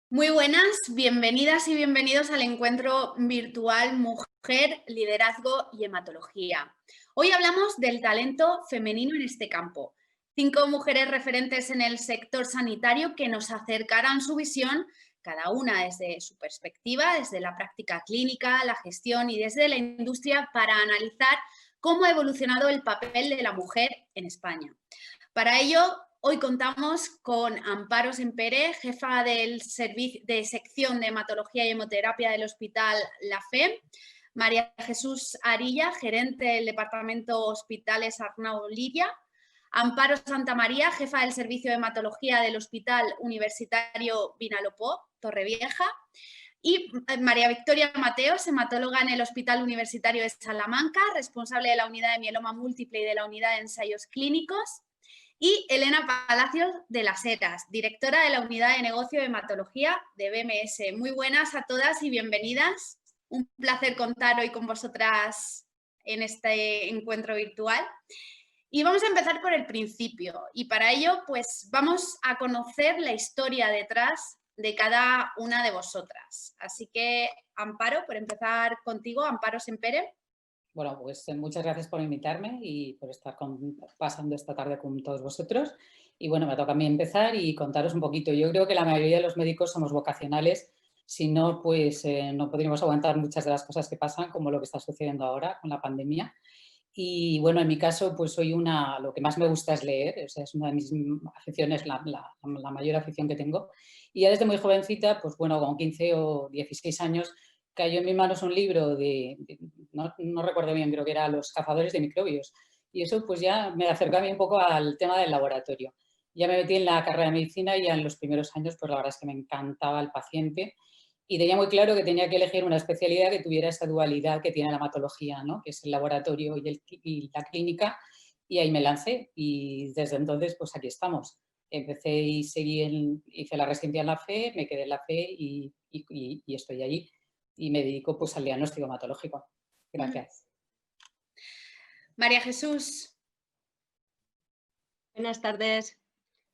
Muy buenas, bienvenidas y bienvenidos al encuentro virtual Mujer, Liderazgo y Hematología. Hoy hablamos del talento femenino en este campo. 5 mujeres referentes en el sector sanitario que nos acercarán su visión, cada una desde su perspectiva, desde la práctica clínica, la gestión y desde la industria, para analizar cómo ha evolucionado el papel de la mujer en España. Para ello, hoy contamos con Amparo Sempere, jefa del servicio de sección de hematología y hemoterapia del Hospital La Fe, María Jesús Arilla, gerente del departamento Hospitales Arnau Liria, Amparo Santamaría, jefa del servicio de hematología del Hospital Universitario Vinalopó, Torrevieja, y María Victoria Mateos, hematóloga en el Hospital Universitario de Salamanca, responsable de la unidad de mieloma múltiple y de la unidad de ensayos clínicos. Y Elena Palacios de las Heras, directora de la Unidad de Negocio de Hematología de BMS. Muy buenas a todas y bienvenidas. Un placer contar hoy con vosotras en este encuentro virtual. Y vamos a empezar por el principio. Y para ello, pues vamos a conocer la historia detrás de cada una de vosotras. Así que, Amparo, por empezar contigo, Amparo Sempere. Bueno, pues muchas gracias por invitarme y por estar pasando esta tarde con todos vosotros. Y bueno, me toca a mí empezar y contaros un poquito. Yo creo que la mayoría de los médicos somos vocacionales, si no, pues no podríamos aguantar muchas de las cosas que pasan, como lo que está sucediendo ahora con la pandemia. Y bueno, en mi caso, pues lo que más me gusta es leer, o sea, es una de mis aficiones, la mayor afición que tengo. Y ya desde muy jovencita, pues bueno, con 15 o 16 años, cayó en mis manos un libro no recuerdo bien, creo que era Los cazadores de microbios. Y eso pues ya me acercó a mí un poco al tema del laboratorio. Ya me metí en la carrera de medicina y ya en los primeros años, pues la verdad es que me encantaba el paciente y tenía muy claro que tenía que elegir una especialidad que tuviera esa dualidad que tiene la hematología, ¿no? Que es el laboratorio y la clínica, y ahí me lancé y desde entonces pues aquí estamos. Empecé y hice la residencia en la FE, me quedé en la FE y estoy allí y me dedico pues al diagnóstico hematológico. Gracias. María Jesús. Buenas tardes.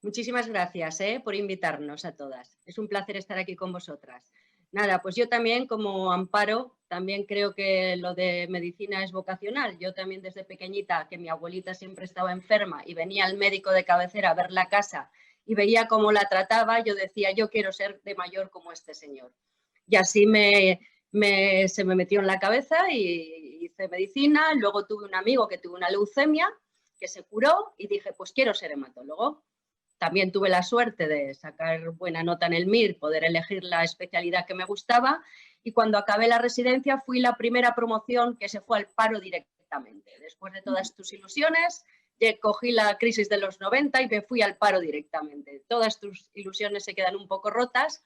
Muchísimas gracias por invitarnos a todas. Es un placer estar aquí con vosotras. Nada, pues yo también, como Amparo, también creo que lo de medicina es vocacional. Yo también desde pequeñita, que mi abuelita siempre estaba enferma y venía el médico de cabecera a ver la casa y veía cómo la trataba, yo decía, yo quiero ser de mayor como este señor. Y así se me metió en la cabeza y hice medicina. Luego tuve un amigo que tuvo una leucemia, que se curó y dije, pues quiero ser hematólogo. También tuve la suerte de sacar buena nota en el MIR, poder elegir la especialidad que me gustaba, y cuando acabé la residencia fui la primera promoción que se fue al paro directamente. Después de todas tus ilusiones, cogí la crisis de los 90 y me fui al paro directamente. Todas tus ilusiones se quedan un poco rotas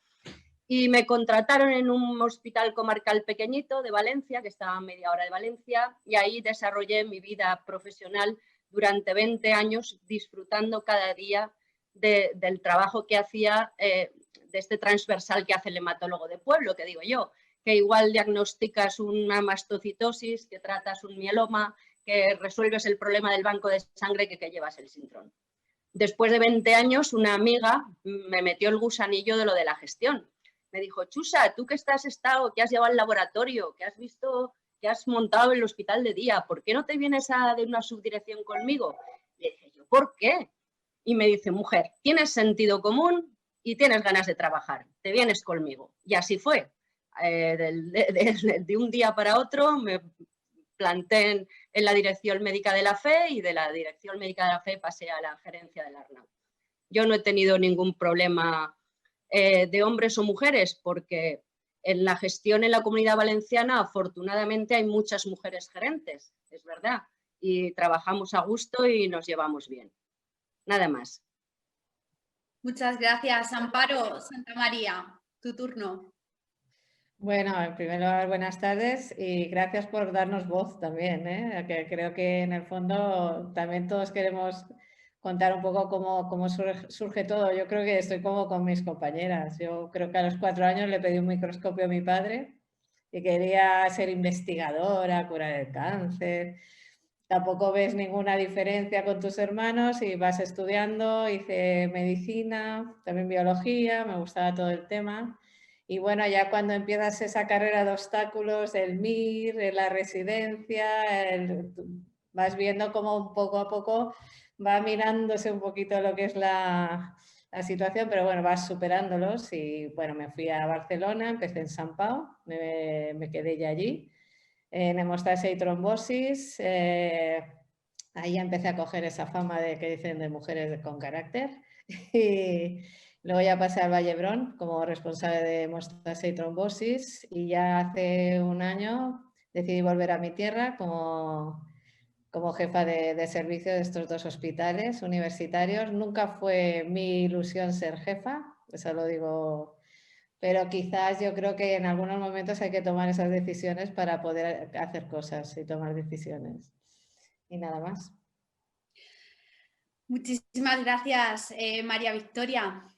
y me contrataron en un hospital comarcal pequeñito de Valencia, que estaba a media hora de Valencia, y ahí desarrollé mi vida profesional durante 20 años, disfrutando cada día del trabajo que hacía, de este transversal que hace el hematólogo de pueblo, que digo yo, que igual diagnosticas una mastocitosis, que tratas un mieloma, que resuelves el problema del banco de sangre, que llevas el síndrome. Después de 20 años, una amiga me metió el gusanillo de lo de la gestión. Me dijo, Chusa, tú que que has llevado al laboratorio, que has visto, que has montado el hospital de día, ¿por qué no te vienes de una subdirección conmigo? Le dije yo, ¿por qué? Y me dice, mujer, tienes sentido común y tienes ganas de trabajar, te vienes conmigo. Y así fue. De un día para otro me planté en la dirección médica de la FE y de la dirección médica de la FE pasé a la gerencia del Arnau. Yo no he tenido ningún problema de hombres o mujeres porque en la gestión en la Comunidad Valenciana afortunadamente hay muchas mujeres gerentes, es verdad, y trabajamos a gusto y nos llevamos bien. Nada más. Muchas gracias, Amparo. Santamaría, tu turno. Bueno, en primer lugar, buenas tardes y gracias por darnos voz también, que creo que en el fondo también todos queremos contar un poco cómo surge todo. Yo creo que estoy como con mis compañeras. Yo creo que a los 4 años le pedí un microscopio a mi padre y quería ser investigadora, curar el cáncer. tampoco ves ninguna diferencia con tus hermanos y vas estudiando. Hice medicina, también biología, me gustaba todo el tema. Y bueno, ya cuando empiezas esa carrera de obstáculos, el MIR, la residencia, vas viendo cómo poco a poco va mirándose un poquito lo que es la situación, pero bueno, vas superándolos. Y bueno, me fui a Barcelona, empecé en Sant Pau, me quedé ya allí en hemostasia y trombosis. Ahí empecé a coger esa fama de que dicen de mujeres con carácter. Y luego ya pasé al Vallebrón como responsable de hemostasia y trombosis, y ya hace un año decidí volver a mi tierra como jefa de servicio de estos dos hospitales universitarios. Nunca fue mi ilusión ser jefa, eso lo digo, pero quizás yo creo que en algunos momentos hay que tomar esas decisiones para poder hacer cosas y tomar decisiones. Y nada más. Muchísimas gracias, María Victoria.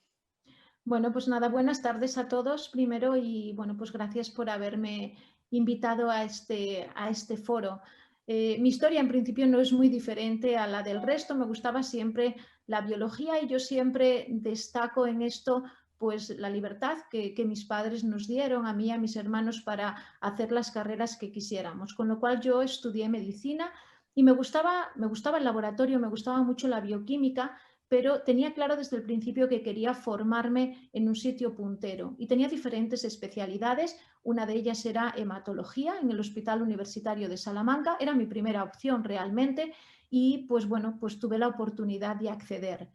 Bueno, pues nada, buenas tardes a todos primero y bueno, pues gracias por haberme invitado a este foro. Mi historia en principio no es muy diferente a la del resto, me gustaba siempre la biología y yo siempre destaco en esto pues la libertad que mis padres nos dieron a mí y a mis hermanos para hacer las carreras que quisiéramos, con lo cual yo estudié medicina y me gustaba el laboratorio, me gustaba mucho la bioquímica, pero tenía claro desde el principio que quería formarme en un sitio puntero y tenía diferentes especialidades. Una de ellas era hematología en el Hospital Universitario de Salamanca, era mi primera opción realmente y pues bueno, pues tuve la oportunidad de acceder.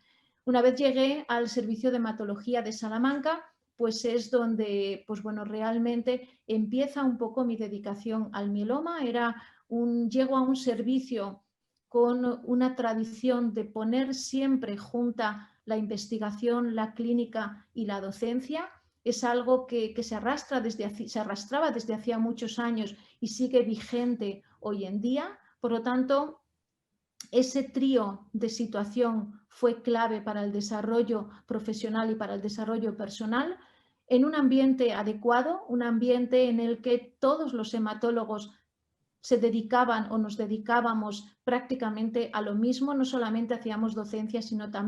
Una vez llegué al servicio de hematología de Salamanca, pues es donde pues bueno, realmente empieza un poco mi dedicación al mieloma. Llego a un servicio con una tradición de poner siempre junta la investigación, la clínica y la docencia. Es algo que se arrastraba desde hacía muchos años y sigue vigente hoy en día. Por lo tanto, ese trío de situación fue clave para el desarrollo profesional y para el desarrollo personal, en un ambiente adecuado, un ambiente en el que todos los hematólogos se dedicaban o nos dedicábamos prácticamente a lo mismo, no solamente hacíamos docencia,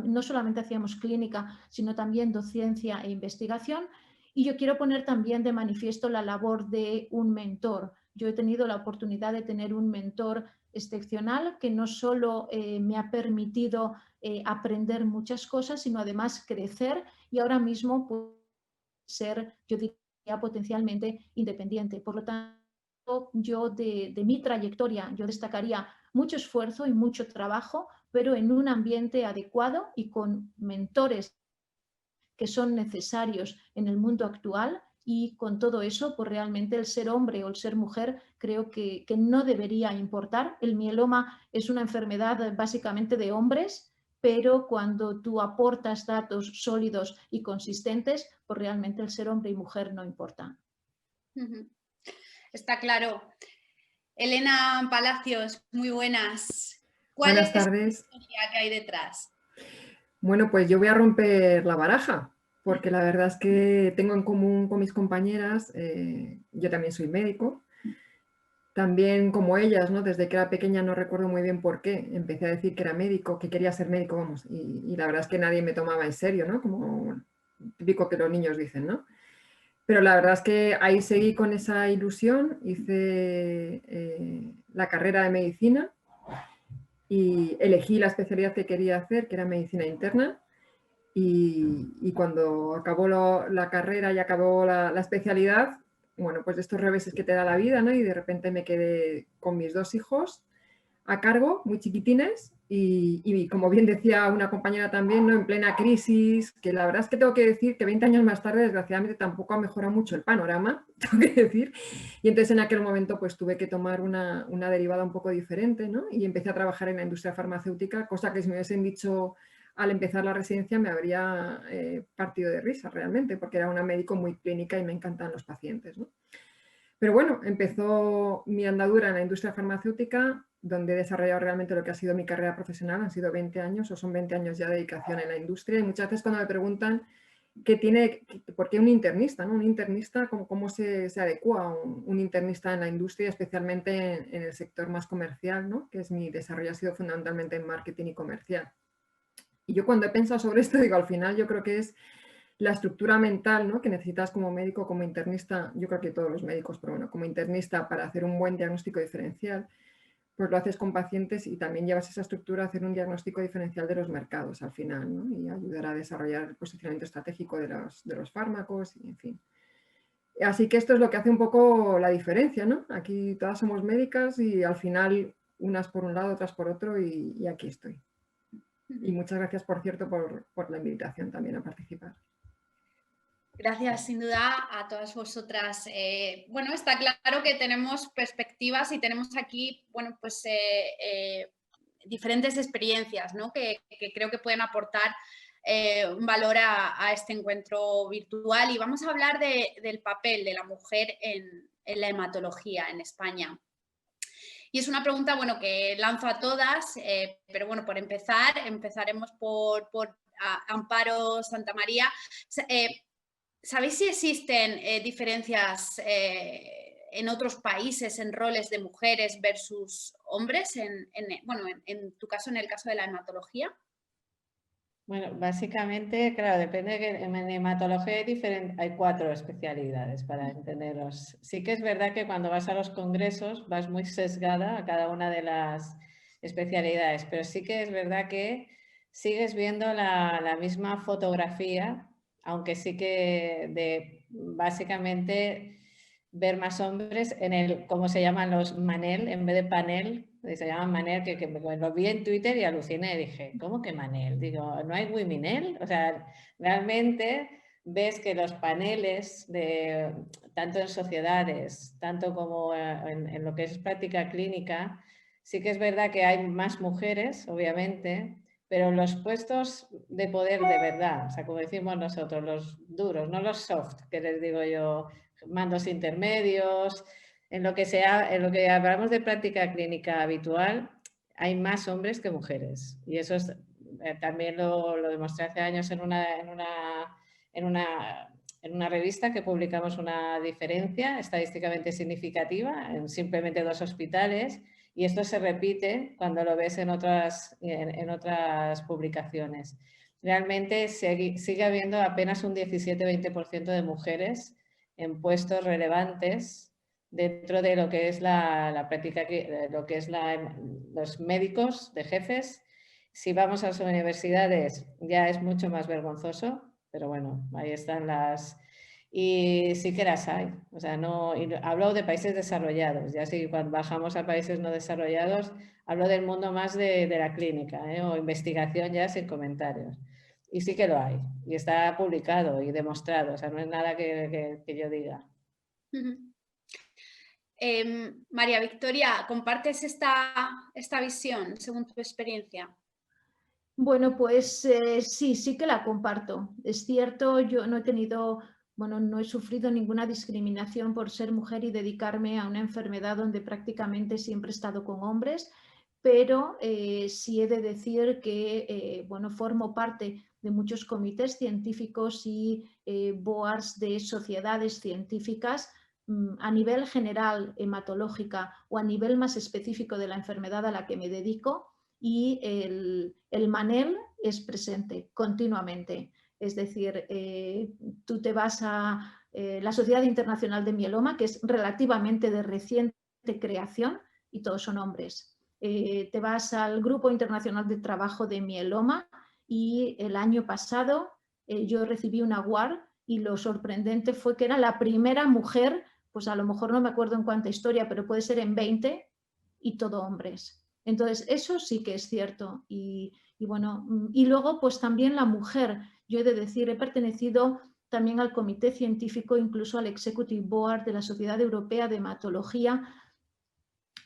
no solamente hacíamos clínica, sino también docencia e investigación. Y yo quiero poner también de manifiesto la labor de un mentor. Yo he tenido la oportunidad de tener un mentor excepcional que no solo me ha permitido aprender muchas cosas, sino además crecer y ahora mismo puedo ser, yo diría, potencialmente independiente. Por lo tanto, yo de mi trayectoria, yo destacaría mucho esfuerzo y mucho trabajo, pero en un ambiente adecuado y con mentores que son necesarios en el mundo actual. Y con todo eso, pues realmente el ser hombre o el ser mujer creo que no debería importar. El mieloma es una enfermedad básicamente de hombres, pero cuando tú aportas datos sólidos y consistentes, pues realmente el ser hombre y mujer no importa. Está claro. Elena Palacios, muy buenas. Buenas tardes. ¿Cuál es la historia que hay detrás? Bueno, pues yo voy a romper la baraja, porque la verdad es que tengo en común con mis compañeras, yo también soy médico, también como ellas, ¿no? Desde que era pequeña no recuerdo muy bien por qué, empecé a decir que era médico, que quería ser médico, vamos, y la verdad es que nadie me tomaba en serio, ¿no? Como bueno, típico que los niños dicen, ¿no? Pero la verdad es que ahí seguí con esa ilusión, hice la carrera de medicina y elegí la especialidad que quería hacer, que era medicina interna, y cuando acabó la carrera y acabó la especialidad, bueno, pues de estos reveses que te da la vida, ¿no? Y de repente me quedé con mis 2 hijos a cargo, muy chiquitines, y como bien decía una compañera también, ¿no? En plena crisis, que la verdad es que tengo que decir que 20 años más tarde, desgraciadamente, tampoco ha mejorado mucho el panorama, tengo que decir, y entonces en aquel momento pues tuve que tomar una derivada un poco diferente, ¿no? Y empecé a trabajar en la industria farmacéutica, cosa que si me hubiesen dicho al empezar la residencia me habría partido de risa realmente, porque era una médico muy clínica y me encantan los pacientes, ¿no? Pero bueno, empezó mi andadura en la industria farmacéutica, donde he desarrollado realmente lo que ha sido mi carrera profesional. Han sido 20 años o son 20 años ya de dedicación en la industria, y muchas veces cuando me preguntan porque un internista, ¿no? Un internista, ¿cómo se adecua un internista en la industria, especialmente en el sector más comercial, ¿no? Que es mi desarrollo ha sido fundamentalmente en marketing y comercial. Y yo cuando he pensado sobre esto, digo, al final yo creo que es la estructura mental, ¿no? Que necesitas como médico, como internista, yo creo que todos los médicos, pero bueno, como internista para hacer un buen diagnóstico diferencial, pues lo haces con pacientes y también llevas esa estructura a hacer un diagnóstico diferencial de los mercados al final, ¿no? Y ayudar a desarrollar el posicionamiento estratégico de los fármacos y en fin. Así que esto es lo que hace un poco la diferencia, ¿no? Aquí todas somos médicas y al final unas por un lado, otras por otro y aquí estoy. Y muchas gracias, por cierto, por la invitación también a participar. Gracias, sin duda, a todas vosotras. Bueno, está claro que tenemos perspectivas y tenemos aquí, bueno, pues diferentes experiencias, ¿no? que creo que pueden aportar un valor a este encuentro virtual. Y vamos a hablar del papel de la mujer en la hematología en España. Y es una pregunta, bueno, que lanzo a todas, pero bueno, por empezar, empezaremos por Amparo Santamaría. ¿Sabéis si existen diferencias en otros países en roles de mujeres versus hombres? En tu caso, en el caso de la hematología. Bueno, básicamente, claro, depende que en hematología hay 4 especialidades para entenderlos. Sí que es verdad que cuando vas a los congresos vas muy sesgada a cada una de las especialidades, pero sí que es verdad que sigues viendo la misma fotografía, aunque sí que básicamente ver más hombres en como se llaman los manel, en vez de panel, se llaman manel, que lo vi en Twitter y aluciné, dije, ¿cómo que manel? Digo, ¿no hay womenel? O sea, realmente ves que los paneles, tanto en sociedades, tanto como en lo que es práctica clínica, sí que es verdad que hay más mujeres, obviamente, pero los puestos de poder de verdad, o sea, como decimos nosotros, los duros, no los soft, que les digo yo, mandos intermedios, en lo que hablamos de práctica clínica habitual, hay más hombres que mujeres. Y eso también lo demostré hace años en una revista que publicamos una diferencia estadísticamente significativa en simplemente 2 hospitales. Y esto se repite cuando lo ves en otras publicaciones. Realmente sigue habiendo apenas un 17-20% de mujeres en puestos relevantes dentro de lo que es la práctica, lo que es los médicos de jefes. Si vamos a las universidades ya es mucho más vergonzoso, pero bueno, ahí están las... Y sí que las hay. O sea, hablo de países desarrollados. Ya si cuando bajamos a países no desarrollados, hablo del mundo más de la clínica, o investigación ya sin comentarios. Y sí que lo hay. Y está publicado y demostrado. O sea, no es nada que yo diga. María Victoria, ¿compartes esta visión según tu experiencia? Bueno, pues sí que la comparto. Es cierto, yo no he sufrido ninguna discriminación por ser mujer y dedicarme a una enfermedad donde prácticamente siempre he estado con hombres, pero sí he de decir que formo parte de muchos comités científicos y boards de sociedades científicas a nivel general hematológica o a nivel más específico de la enfermedad a la que me dedico, y el manel es presente continuamente. Es decir, tú te vas a la Sociedad Internacional de Mieloma, que es relativamente de reciente creación, y todos son hombres. Te vas al Grupo Internacional de Trabajo de Mieloma y el año pasado yo recibí un award y lo sorprendente fue que era la primera mujer, pues a lo mejor no me acuerdo en cuánta historia, pero puede ser en 20, y todo hombres. Entonces, eso sí que es cierto. Y luego, pues también la mujer. Yo he de decir, he pertenecido también al comité científico, incluso al Executive Board de la Sociedad Europea de Hematología.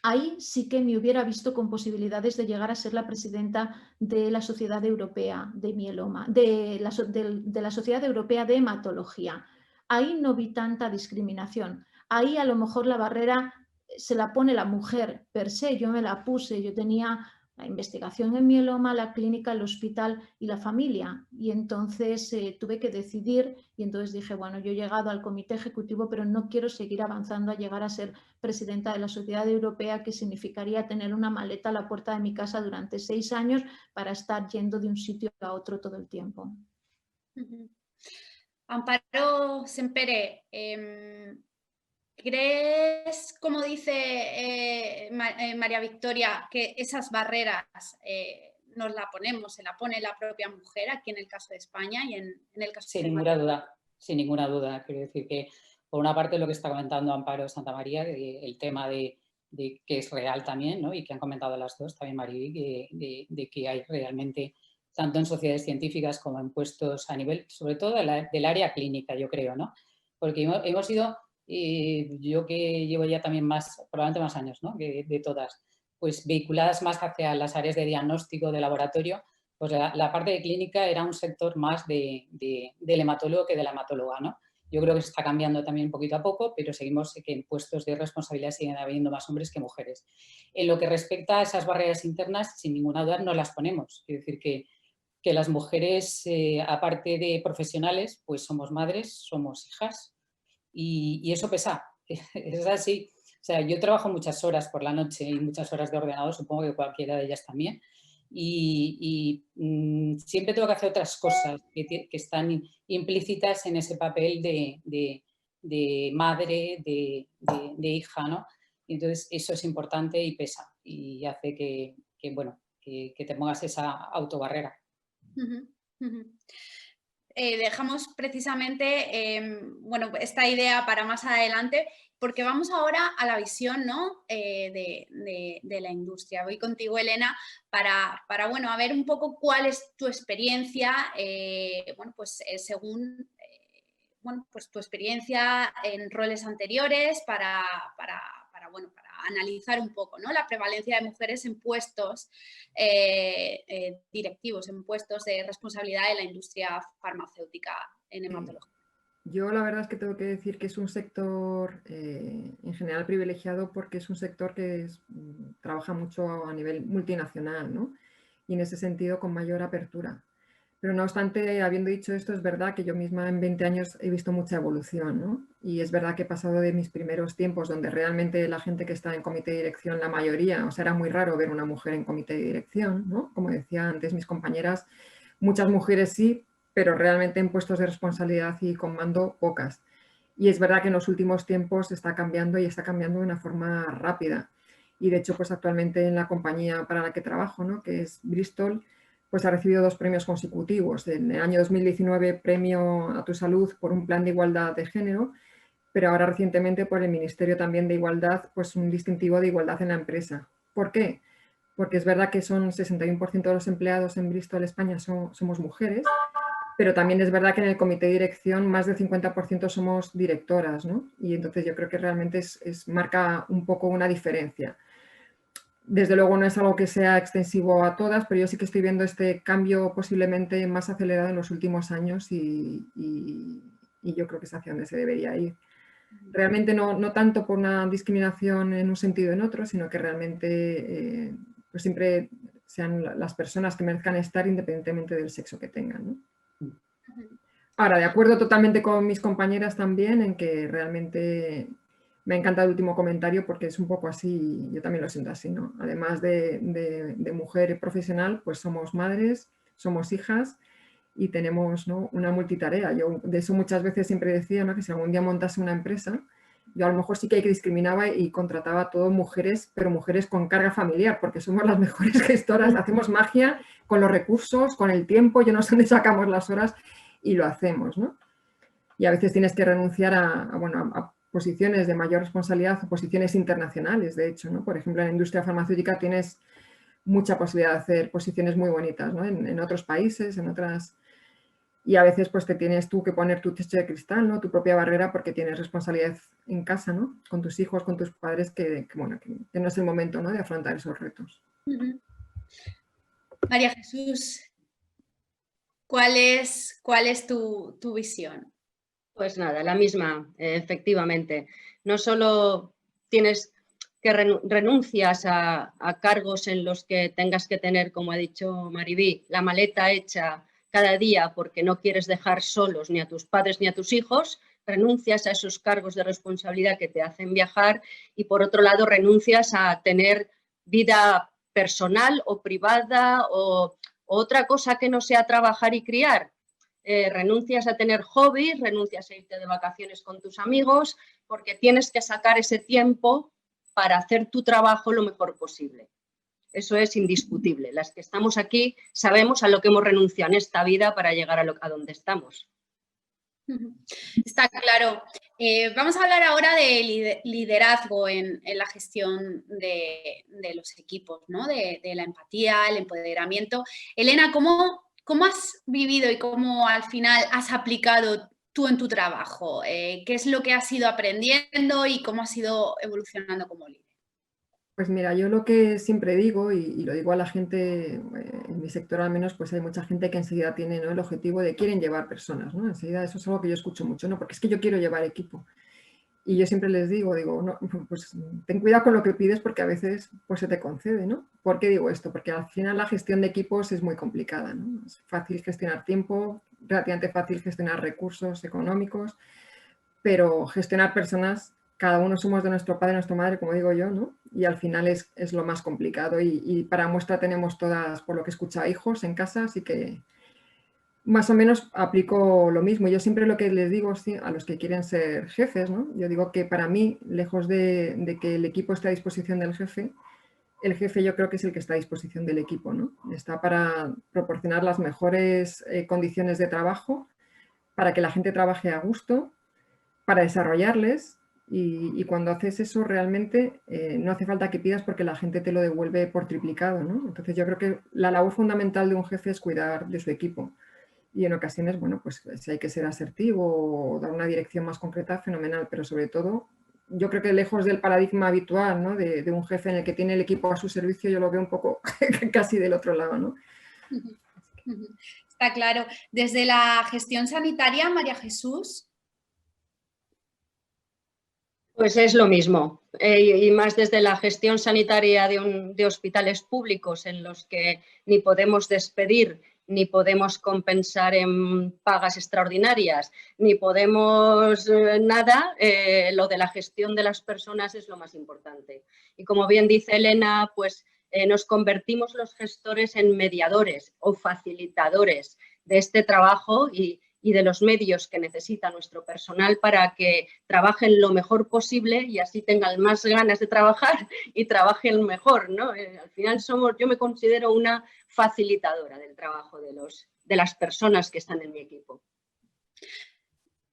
Ahí sí que me hubiera visto con posibilidades de llegar a ser la presidenta de la Sociedad Europea de Mieloma, de la Sociedad Europea de Hematología. Ahí no vi tanta discriminación. Ahí a lo mejor la barrera se la pone la mujer per se, yo me la puse, yo tenía la investigación en mieloma, la clínica, el hospital y la familia. Y entonces tuve que decidir y entonces dije, bueno, yo he llegado al comité ejecutivo, pero no quiero seguir avanzando a llegar a ser presidenta de la Sociedad Europea, que significaría tener una maleta a la puerta de mi casa durante 6 años para estar yendo de un sitio a otro todo el tiempo. Amparo Sempere, ¿crees, como dice María Victoria, que esas barreras nos la ponemos, se la pone la propia mujer aquí en el caso de España y en el caso Sin de ninguna duda, sin ninguna duda. Quiero decir que, por una parte, lo que está comentando Amparo Santamaría, el tema de que es real también, ¿no? Y que han comentado las dos, también Mariby, de que hay realmente, tanto en sociedades científicas como en puestos a nivel, sobre todo del área clínica, yo creo, ¿no? Porque hemos ido, yo que llevo ya también probablemente más años, ¿no? De todas, pues vehiculadas más hacia las áreas de diagnóstico, de laboratorio. Pues la parte de clínica era un sector más del hematólogo que de la hematóloga, ¿no? Yo creo que se está cambiando también poquito a poco, pero seguimos que en puestos de responsabilidad siguen habiendo más hombres que mujeres. En lo que respecta a esas barreras internas, sin ninguna duda no las ponemos. Quiero decir que las mujeres, aparte de profesionales, pues somos madres, somos hijas y eso pesa. Es así. O sea, yo trabajo muchas horas por la noche y muchas horas de ordenador, supongo que cualquiera de ellas también. Siempre tengo que hacer otras cosas que están implícitas en ese papel de madre, de hija, ¿no? Y entonces eso es importante y pesa y hace que te pongas esa autobarrera. Dejamos precisamente esta idea para más adelante, porque vamos ahora a la visión, ¿no? de la industria. Voy contigo, Elena, para a ver un poco cuál es tu experiencia, según tu experiencia en roles anteriores, para analizar un poco, ¿no? La prevalencia de mujeres en puestos directivos, en puestos de responsabilidad en la industria farmacéutica en hematología. Yo la verdad es que tengo que decir que es un sector en general privilegiado, porque es un sector que trabaja mucho a nivel multinacional, ¿no? Y en ese sentido con mayor apertura. Pero no obstante, habiendo dicho esto, es verdad que yo misma en 20 años he visto mucha evolución, ¿no? Y es verdad que he pasado de mis primeros tiempos, donde realmente la gente que está en comité de dirección, la mayoría, o sea, era muy raro ver una mujer en comité de dirección, ¿no? Como decía antes mis compañeras, muchas mujeres sí, pero realmente en puestos de responsabilidad y con mando, pocas. Y es verdad que en los últimos tiempos está cambiando y está cambiando de una forma rápida. Y de hecho, pues actualmente en la compañía para la que trabajo, ¿no? Que es Bristol, pues ha recibido 2 premios consecutivos. En el año 2019, premio a tu salud por un plan de igualdad de género, pero ahora recientemente por el Ministerio también de Igualdad, pues un distintivo de igualdad en la empresa. ¿Por qué? Porque es verdad que son 61% de los empleados en Bristol, España, somos mujeres, pero también es verdad que en el comité de dirección más del 50% somos directoras, ¿no? Y entonces yo creo que realmente marca un poco una diferencia. Desde luego no es algo que sea extensivo a todas, pero yo sí que estoy viendo este cambio posiblemente más acelerado en los últimos años y yo creo que es hacia donde se debería ir. Realmente no tanto por una discriminación en un sentido o en otro, sino que realmente pues siempre sean las personas que merezcan estar independientemente del sexo que tengan, ¿no? Ahora, de acuerdo totalmente con mis compañeras también en que realmente me ha encantado el último comentario, porque es un poco así, yo también lo siento así, ¿no? Además de mujer profesional, pues somos madres, somos hijas y tenemos, ¿no? Una multitarea. Yo de eso muchas veces siempre decía, ¿no? Que si algún día montase una empresa, yo a lo mejor sí que discriminaba y contrataba a todas mujeres, pero mujeres con carga familiar, porque somos las mejores gestoras, hacemos magia con los recursos, con el tiempo, yo no sé dónde sacamos las horas y lo hacemos, ¿no? Y a veces tienes que renunciar a posiciones de mayor responsabilidad o posiciones internacionales, de hecho, ¿no? Por ejemplo, en la industria farmacéutica tienes mucha posibilidad de hacer posiciones muy bonitas, ¿no? En otros países, en otras... Y a veces pues te tienes tú que poner tu techo de cristal, ¿no? Tu propia barrera, porque tienes responsabilidad en casa, ¿no? Con tus hijos, con tus padres, que no es el momento, ¿no? De afrontar esos retos. María Jesús, ¿cuál es tu visión? Pues nada, la misma, efectivamente. No solo tienes que renuncias a cargos en los que tengas que tener, como ha dicho Maribí, la maleta hecha cada día porque no quieres dejar solos ni a tus padres ni a tus hijos, renuncias a esos cargos de responsabilidad que te hacen viajar y, por otro lado, renuncias a tener vida personal o privada o otra cosa que no sea trabajar y criar. Renuncias a tener hobbies, renuncias a irte de vacaciones con tus amigos, porque tienes que sacar ese tiempo para hacer tu trabajo lo mejor posible. Eso es indiscutible. Las que estamos aquí sabemos a lo que hemos renunciado en esta vida para llegar a donde estamos. Está claro. Vamos a hablar ahora de liderazgo en la gestión de los equipos, ¿no? De la empatía, el empoderamiento. Elena, ¿cómo has vivido y cómo al final has aplicado tú en tu trabajo? ¿Qué es lo que has ido aprendiendo y cómo has ido evolucionando como líder? Pues mira, yo lo que siempre digo, y lo digo a la gente, en mi sector al menos, pues hay mucha gente que enseguida tiene, ¿no?, el objetivo de quieren llevar personas, ¿no? Enseguida eso es algo que yo escucho mucho, ¿no? Porque es que yo quiero llevar equipo. Y yo siempre les digo, no, pues ten cuidado con lo que pides porque a veces pues se te concede, ¿no? ¿Por qué digo esto? Porque al final la gestión de equipos es muy complicada, ¿no? Es fácil gestionar tiempo, relativamente fácil gestionar recursos económicos, pero gestionar personas, cada uno somos de nuestro padre y nuestra madre, como digo yo, ¿no? Y al final es lo más complicado. Y para muestra tenemos todas, por lo que escucha, hijos en casa, así que más o menos aplico lo mismo. Yo siempre lo que les digo a los que quieren ser jefes, ¿no? Yo digo que para mí, lejos de que el equipo esté a disposición del jefe, el jefe yo creo que es el que está a disposición del equipo, ¿no? Está para proporcionar las mejores condiciones de trabajo, para que la gente trabaje a gusto, para desarrollarles, y cuando haces eso realmente no hace falta que pidas porque la gente te lo devuelve por triplicado, ¿no? Entonces yo creo que la labor fundamental de un jefe es cuidar de su equipo. Y en ocasiones, bueno, pues si hay que ser asertivo o dar una dirección más concreta, fenomenal, pero sobre todo, yo creo que lejos del paradigma habitual, ¿no?, de un jefe en el que tiene el equipo a su servicio, yo lo veo un poco casi del otro lado, ¿no? Está claro. Desde la gestión sanitaria, María Jesús. Pues es lo mismo, y más desde la gestión sanitaria de hospitales públicos en los que ni podemos despedir, ni podemos compensar en pagas extraordinarias, ni podemos nada, lo de la gestión de las personas es lo más importante. Y como bien dice Elena, pues nos convertimos los gestores en mediadores o facilitadores de este trabajo y de los medios que necesita nuestro personal para que trabajen lo mejor posible y así tengan más ganas de trabajar y trabajen mejor, ¿no? Al final yo me considero una facilitadora del trabajo de las personas que están en mi equipo.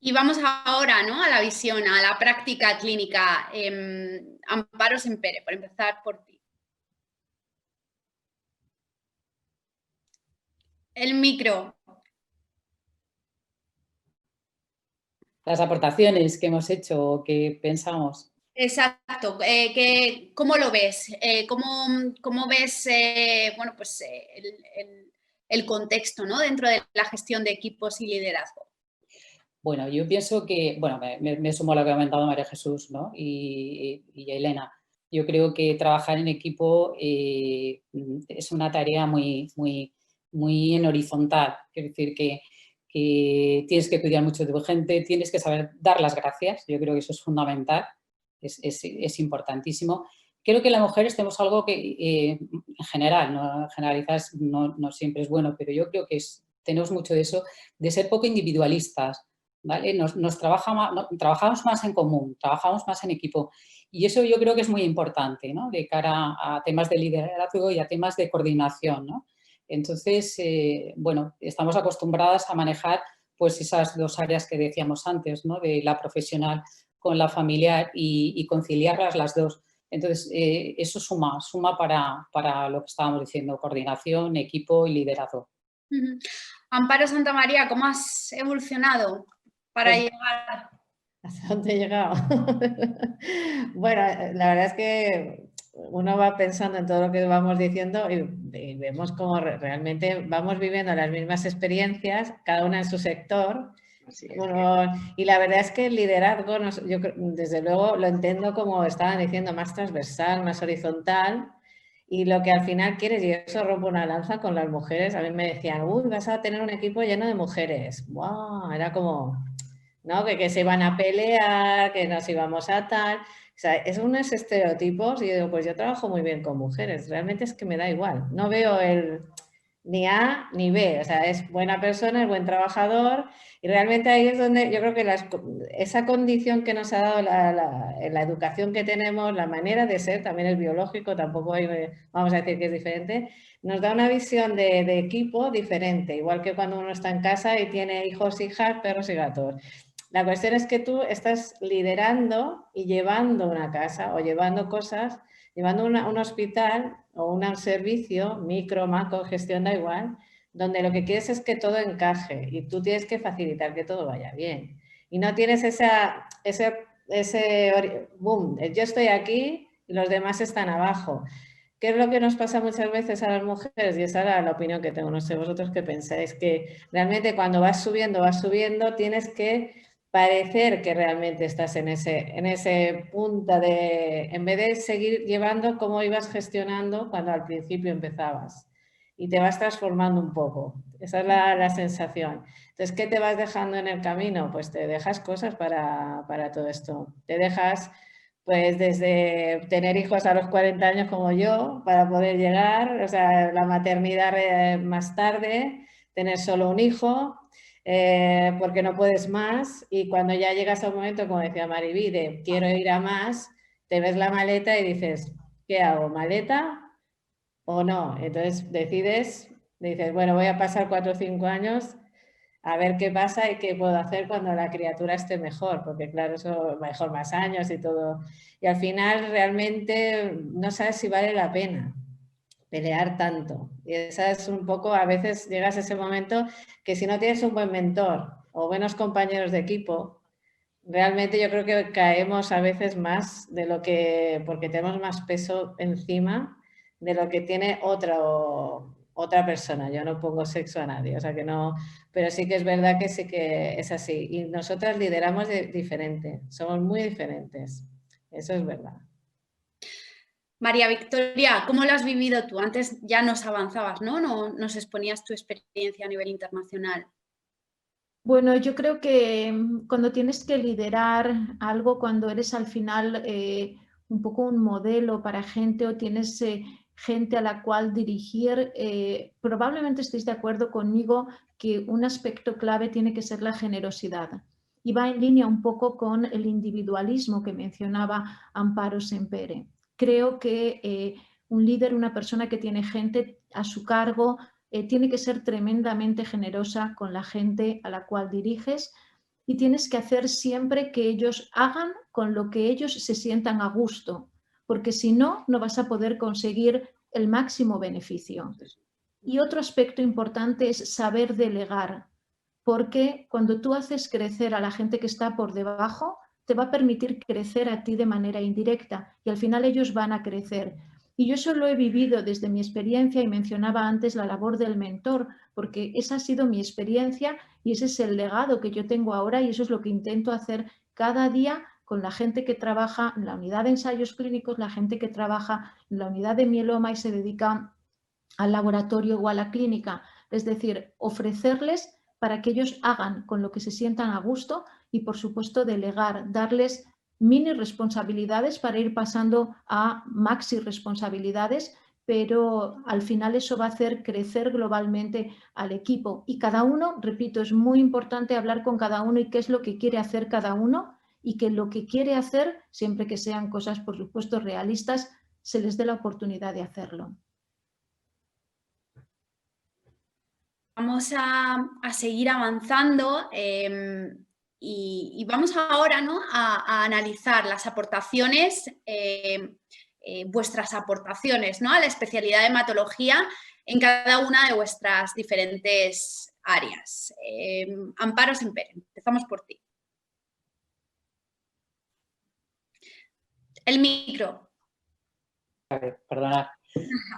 Y vamos ahora, ¿no?, a la visión, a la práctica clínica. Amparo Sempere, por empezar por ti. El micro. Las aportaciones que hemos hecho o que pensamos. Exacto. ¿Cómo lo ves? ¿Cómo ves bueno, pues, el contexto, ¿no?, dentro de la gestión de equipos y liderazgo? Bueno, yo pienso que, bueno, me sumo a lo que ha comentado María Jesús, ¿no?, y Elena. Yo creo que trabajar en equipo es una tarea muy en horizontal. Quiero decir que tienes que cuidar mucho de tu gente, tienes que saber dar las gracias. Yo creo que eso es fundamental, es importantísimo. Creo que las mujeres tenemos algo que, en general, no generalizar no siempre es bueno, pero yo creo que tenemos mucho de eso, de ser poco individualistas, ¿vale? Trabajamos más en común, trabajamos más en equipo. Y eso yo creo que es muy importante, ¿no?, de cara a temas de liderazgo y a temas de coordinación, ¿no? Entonces, bueno, estamos acostumbradas a manejar pues esas dos áreas que decíamos antes, ¿no?, de la profesional con la familiar y conciliarlas las dos. Entonces, eso suma para lo que estábamos diciendo, coordinación, equipo y liderazgo. Amparo Santamaría, ¿cómo has evolucionado para llegar? ¿Hasta dónde he llegado? Bueno, la verdad es que uno va pensando en todo lo que vamos diciendo y vemos cómo realmente vamos viviendo las mismas experiencias, cada una en su sector, Así es. Bueno, y la verdad es que el liderazgo, yo desde luego lo entiendo como estaban diciendo, más transversal, más horizontal, y lo que al final quieres, y eso rompo una lanza con las mujeres, a mí me decían, uy, vas a tener un equipo lleno de mujeres. ¡Wow! Era como, ¿no? Que se iban a pelear, que nos íbamos a tal. O sea, es unos estereotipos y yo digo, pues yo trabajo muy bien con mujeres, realmente es que me da igual, no veo ni A ni B, o sea, es buena persona, es buen trabajador y realmente ahí es donde yo creo que esa condición que nos ha dado la educación que tenemos, la manera de ser, también es biológico, tampoco vamos a decir que es diferente, nos da una visión de equipo diferente, igual que cuando uno está en casa y tiene hijos, hijas, perros y gatos. La cuestión es que tú estás liderando y llevando una casa o llevando cosas, llevando un hospital o un servicio, micro, macro, gestión, da igual, donde lo que quieres es que todo encaje y tú tienes que facilitar que todo vaya bien. Y no tienes ese boom, yo estoy aquí y los demás están abajo. ¿Qué es lo que nos pasa muchas veces a las mujeres? Y esa era la opinión que tengo, no sé vosotros qué pensáis, que realmente cuando vas subiendo, tienes que parecer que realmente estás en ese punto de, en vez de seguir llevando como ibas gestionando cuando al principio empezabas. Y te vas transformando un poco. Esa es la sensación. Entonces, ¿qué te vas dejando en el camino? Pues te dejas cosas para todo esto. Te dejas, pues, desde tener hijos a los 40 años como yo, para poder llegar, o sea, la maternidad más tarde, tener solo un hijo, porque no puedes más y cuando ya llegas a un momento, como decía Mariví, de quiero ir a más, te ves la maleta y dices, ¿qué hago? ¿Maleta o no? Entonces dices, bueno, voy a pasar 4 o 5 años a ver qué pasa y qué puedo hacer cuando la criatura esté mejor, porque claro, eso mejor más años y todo. Y al final realmente no sabes si vale la pena pelear tanto. Y esa es un poco, a veces llegas a ese momento que si no tienes un buen mentor o buenos compañeros de equipo, realmente yo creo que caemos a veces más de lo que, porque tenemos más peso encima de lo que tiene otra persona. Yo no pongo sexo a nadie, o sea que no, pero sí que es verdad que sí que es así. Y nosotras lideramos diferente, somos muy diferentes, eso es verdad. María Victoria, ¿cómo lo has vivido tú? Antes ya nos avanzabas, ¿no? Nos exponías tu experiencia a nivel internacional. Bueno, yo creo que cuando tienes que liderar algo, cuando eres al final un poco un modelo para gente o tienes gente a la cual dirigir, probablemente estéis de acuerdo conmigo que un aspecto clave tiene que ser la generosidad. Y va en línea un poco con el individualismo que mencionaba Amparo Sempere. Creo que un líder, una persona que tiene gente a su cargo, tiene que ser tremendamente generosa con la gente a la cual diriges y tienes que hacer siempre que ellos hagan con lo que ellos se sientan a gusto, porque si no, no vas a poder conseguir el máximo beneficio. Y otro aspecto importante es saber delegar, porque cuando tú haces crecer a la gente que está por debajo, te va a permitir crecer a ti de manera indirecta y al final ellos van a crecer. Y yo eso lo he vivido desde mi experiencia y mencionaba antes la labor del mentor, porque esa ha sido mi experiencia y ese es el legado que yo tengo ahora y eso es lo que intento hacer cada día con la gente que trabaja en la unidad de ensayos clínicos, la gente que trabaja en la unidad de mieloma y se dedica al laboratorio o a la clínica. Es decir, ofrecerles para que ellos hagan con lo que se sientan a gusto y, por supuesto, delegar, darles mini responsabilidades para ir pasando a maxi responsabilidades, pero al final eso va a hacer crecer globalmente al equipo. Y cada uno, repito, es muy importante hablar con cada uno y qué es lo que quiere hacer cada uno y que lo que quiere hacer, siempre que sean cosas, por supuesto, realistas, se les dé la oportunidad de hacerlo. Vamos a seguir avanzando y vamos ahora, ¿no?, a analizar las aportaciones, vuestras aportaciones, ¿no?, a la especialidad de hematología en cada una de vuestras diferentes áreas. Amparo Sempere, empezamos por ti. El micro. Perdona.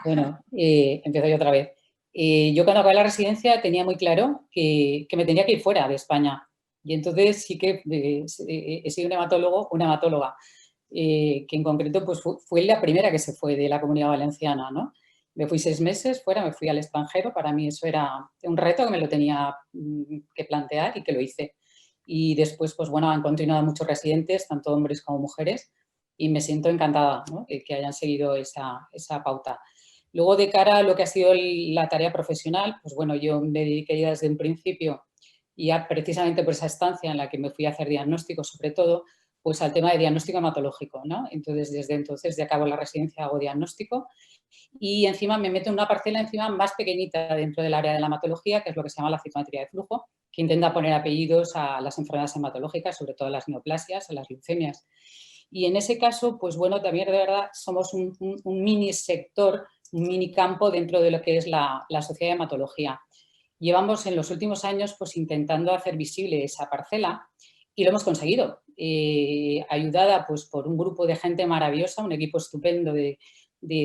Bueno, empiezo yo otra vez. Yo cuando acabé la residencia tenía muy claro que me tenía que ir fuera de España. Y entonces sí que he sido un hematólogo, una hematóloga, que en concreto pues, fue la primera que se fue de la Comunidad Valenciana, ¿no? Me fui 6 meses fuera, me fui al extranjero. Para mí eso era un reto que me lo tenía que plantear y que lo hice. Y después, pues bueno, han continuado muchos residentes, tanto hombres como mujeres, y me siento encantada, ¿no?, que hayan seguido esa pauta. Luego, de cara a lo que ha sido la tarea profesional, pues bueno, yo me dediqué ya desde un principio, ya precisamente por esa estancia en la que me fui a hacer diagnóstico, sobre todo, pues al tema de diagnóstico hematológico, ¿no? Entonces, desde entonces, de acabo la residencia, hago diagnóstico y encima me meto en una parcela encima más pequeñita dentro del área de la hematología, que es lo que se llama la citometría de flujo, que intenta poner apellidos a las enfermedades hematológicas, sobre todo a las neoplasias, a las leucemias. Y en ese caso, pues bueno, también de verdad somos un mini sector, un mini campo dentro de lo que es la sociedad de hematología. Llevamos en los últimos años pues intentando hacer visible esa parcela y lo hemos conseguido, ayudada pues por un grupo de gente maravillosa, un equipo estupendo de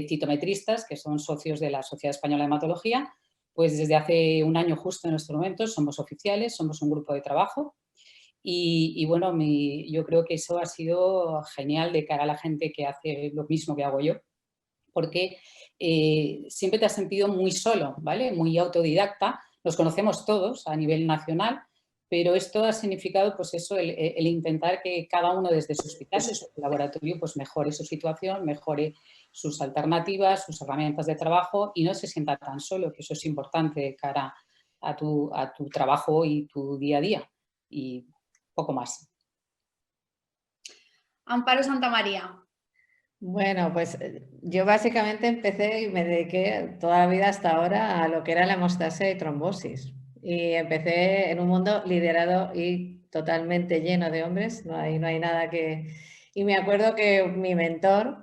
citometristas que son socios de la Sociedad Española de Hematología. Pues desde hace un año justo en estos momentos somos oficiales, somos un grupo de trabajo y bueno, yo creo que eso ha sido genial de cara a la gente que hace lo mismo que hago yo, porque siempre te has sentido muy solo, ¿vale? Muy autodidacta. Nos conocemos todos a nivel nacional, pero esto ha significado pues eso, el intentar que cada uno desde su hospital, desde su laboratorio, pues mejore su situación, mejore sus alternativas, sus herramientas de trabajo y no se sienta tan solo, que eso es importante de cara a tu trabajo y tu día a día. Y poco más. Amparo Santamaría. Bueno, pues yo básicamente empecé y me dediqué toda la vida hasta ahora a lo que era la hemostasia y trombosis. Y empecé en un mundo liderado y totalmente lleno de hombres, no hay nada que... Y me acuerdo que mi mentor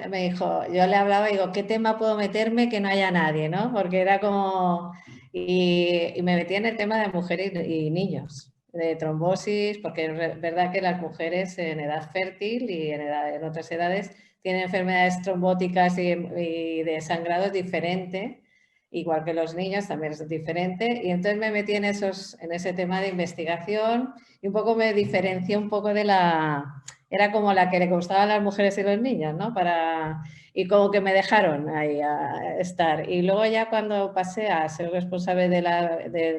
me dijo, yo le hablaba y digo, ¿qué tema puedo meterme que no haya nadie? ¿No? Porque era como... Y me metí en el tema de mujeres y niños, de trombosis, porque es verdad que las mujeres en edad fértil y en otras edades tienen enfermedades trombóticas y de sangrado es diferente, igual que los niños también es diferente, y entonces me metí en ese tema de investigación y un poco me diferencié un poco de era como la que le gustaban a las mujeres y los niños, ¿no? Y como que me dejaron ahí a estar. Y luego ya cuando pasé a ser responsable de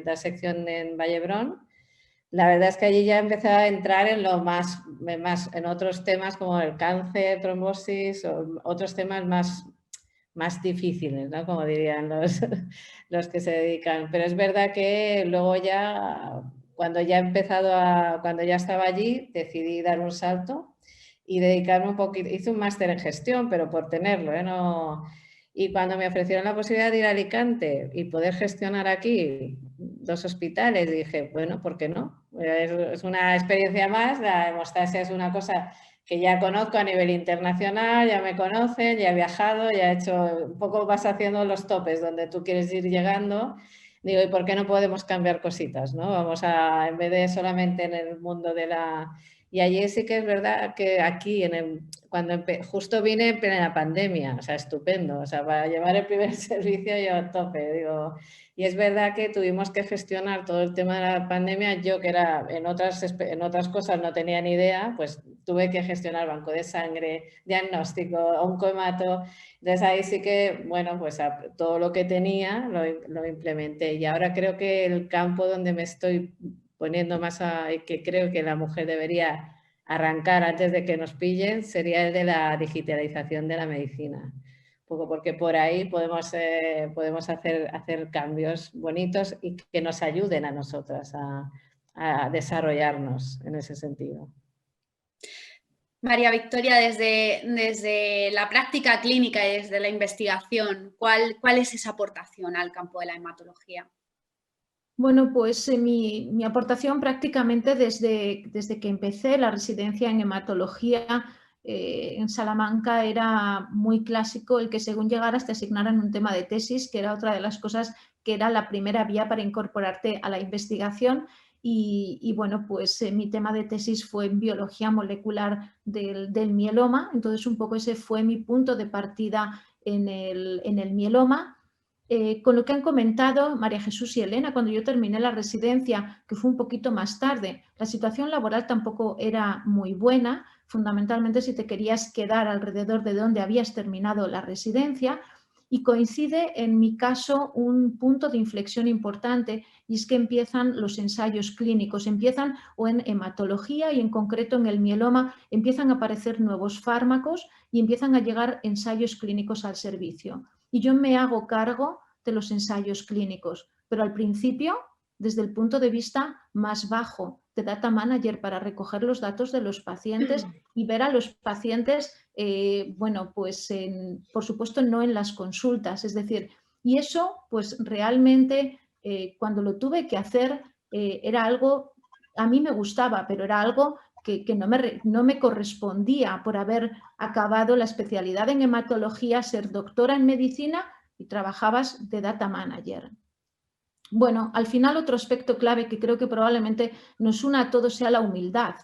la sección en Vallebrón, la verdad es que allí ya empecé a entrar en en otros temas como el cáncer, trombosis, o otros temas más difíciles, ¿no? Como dirían los que se dedican. Pero es verdad que luego ya, cuando ya estaba allí, decidí dar un salto y dedicarme un poquito. Hice un máster en gestión, pero por tenerlo, ¿eh? No, y cuando me ofrecieron la posibilidad de ir a Alicante y poder gestionar aquí 2 hospitales, dije, bueno, ¿por qué no? Es una experiencia más, la hemostasia es una cosa que ya conozco a nivel internacional, ya me conocen, ya he viajado, ya he hecho, un poco vas haciendo los topes donde tú quieres ir llegando. Digo, ¿y por qué no podemos cambiar cositas, no? Vamos a, en vez de solamente en el mundo de la... Y allí sí que es verdad que aquí, cuando justo vine en plena pandemia, o sea, estupendo, o sea, para llevar el primer servicio yo a tope, digo... Y es verdad que tuvimos que gestionar todo el tema de la pandemia. Yo, que era en otras cosas no tenía ni idea, pues tuve que gestionar banco de sangre, diagnóstico, oncohemato. Entonces ahí sí que, bueno, pues todo lo que tenía lo implementé. Y ahora creo que el campo donde me estoy poniendo más y que creo que la mujer debería arrancar antes de que nos pillen, sería el de la digitalización de la medicina. Poco porque por ahí podemos hacer cambios bonitos y que nos ayuden a nosotras a desarrollarnos en ese sentido. María Victoria, desde la práctica clínica y desde la investigación, ¿cuál es esa aportación al campo de la hematología? Bueno, pues mi aportación prácticamente desde que empecé la residencia en hematología en Salamanca era muy clásico el que según llegaras te asignaran un tema de tesis, que era otra de las cosas que era la primera vía para incorporarte a la investigación. Y bueno, pues mi tema de tesis fue en biología molecular del mieloma, entonces un poco ese fue mi punto de partida en el mieloma. con lo que han comentado María Jesús y Elena, cuando yo terminé la residencia, que fue un poquito más tarde, la situación laboral tampoco era muy buena, fundamentalmente si te querías quedar alrededor de donde habías terminado la residencia, y coincide en mi caso un punto de inflexión importante, y es que empiezan los ensayos clínicos, empiezan o en hematología y en concreto en el mieloma, empiezan a aparecer nuevos fármacos y empiezan a llegar ensayos clínicos al servicio. Y yo me hago cargo de los ensayos clínicos, pero al principio desde el punto de vista más bajo de Data Manager para recoger los datos de los pacientes y ver a los pacientes, bueno, pues por supuesto no en las consultas, es decir, y eso pues realmente cuando lo tuve que hacer era algo, a mí me gustaba, pero era algo que no me correspondía por haber acabado la especialidad en hematología, ser doctora en medicina y trabajabas de Data Manager. Bueno, al final otro aspecto clave que creo que probablemente nos una a todos sea la humildad.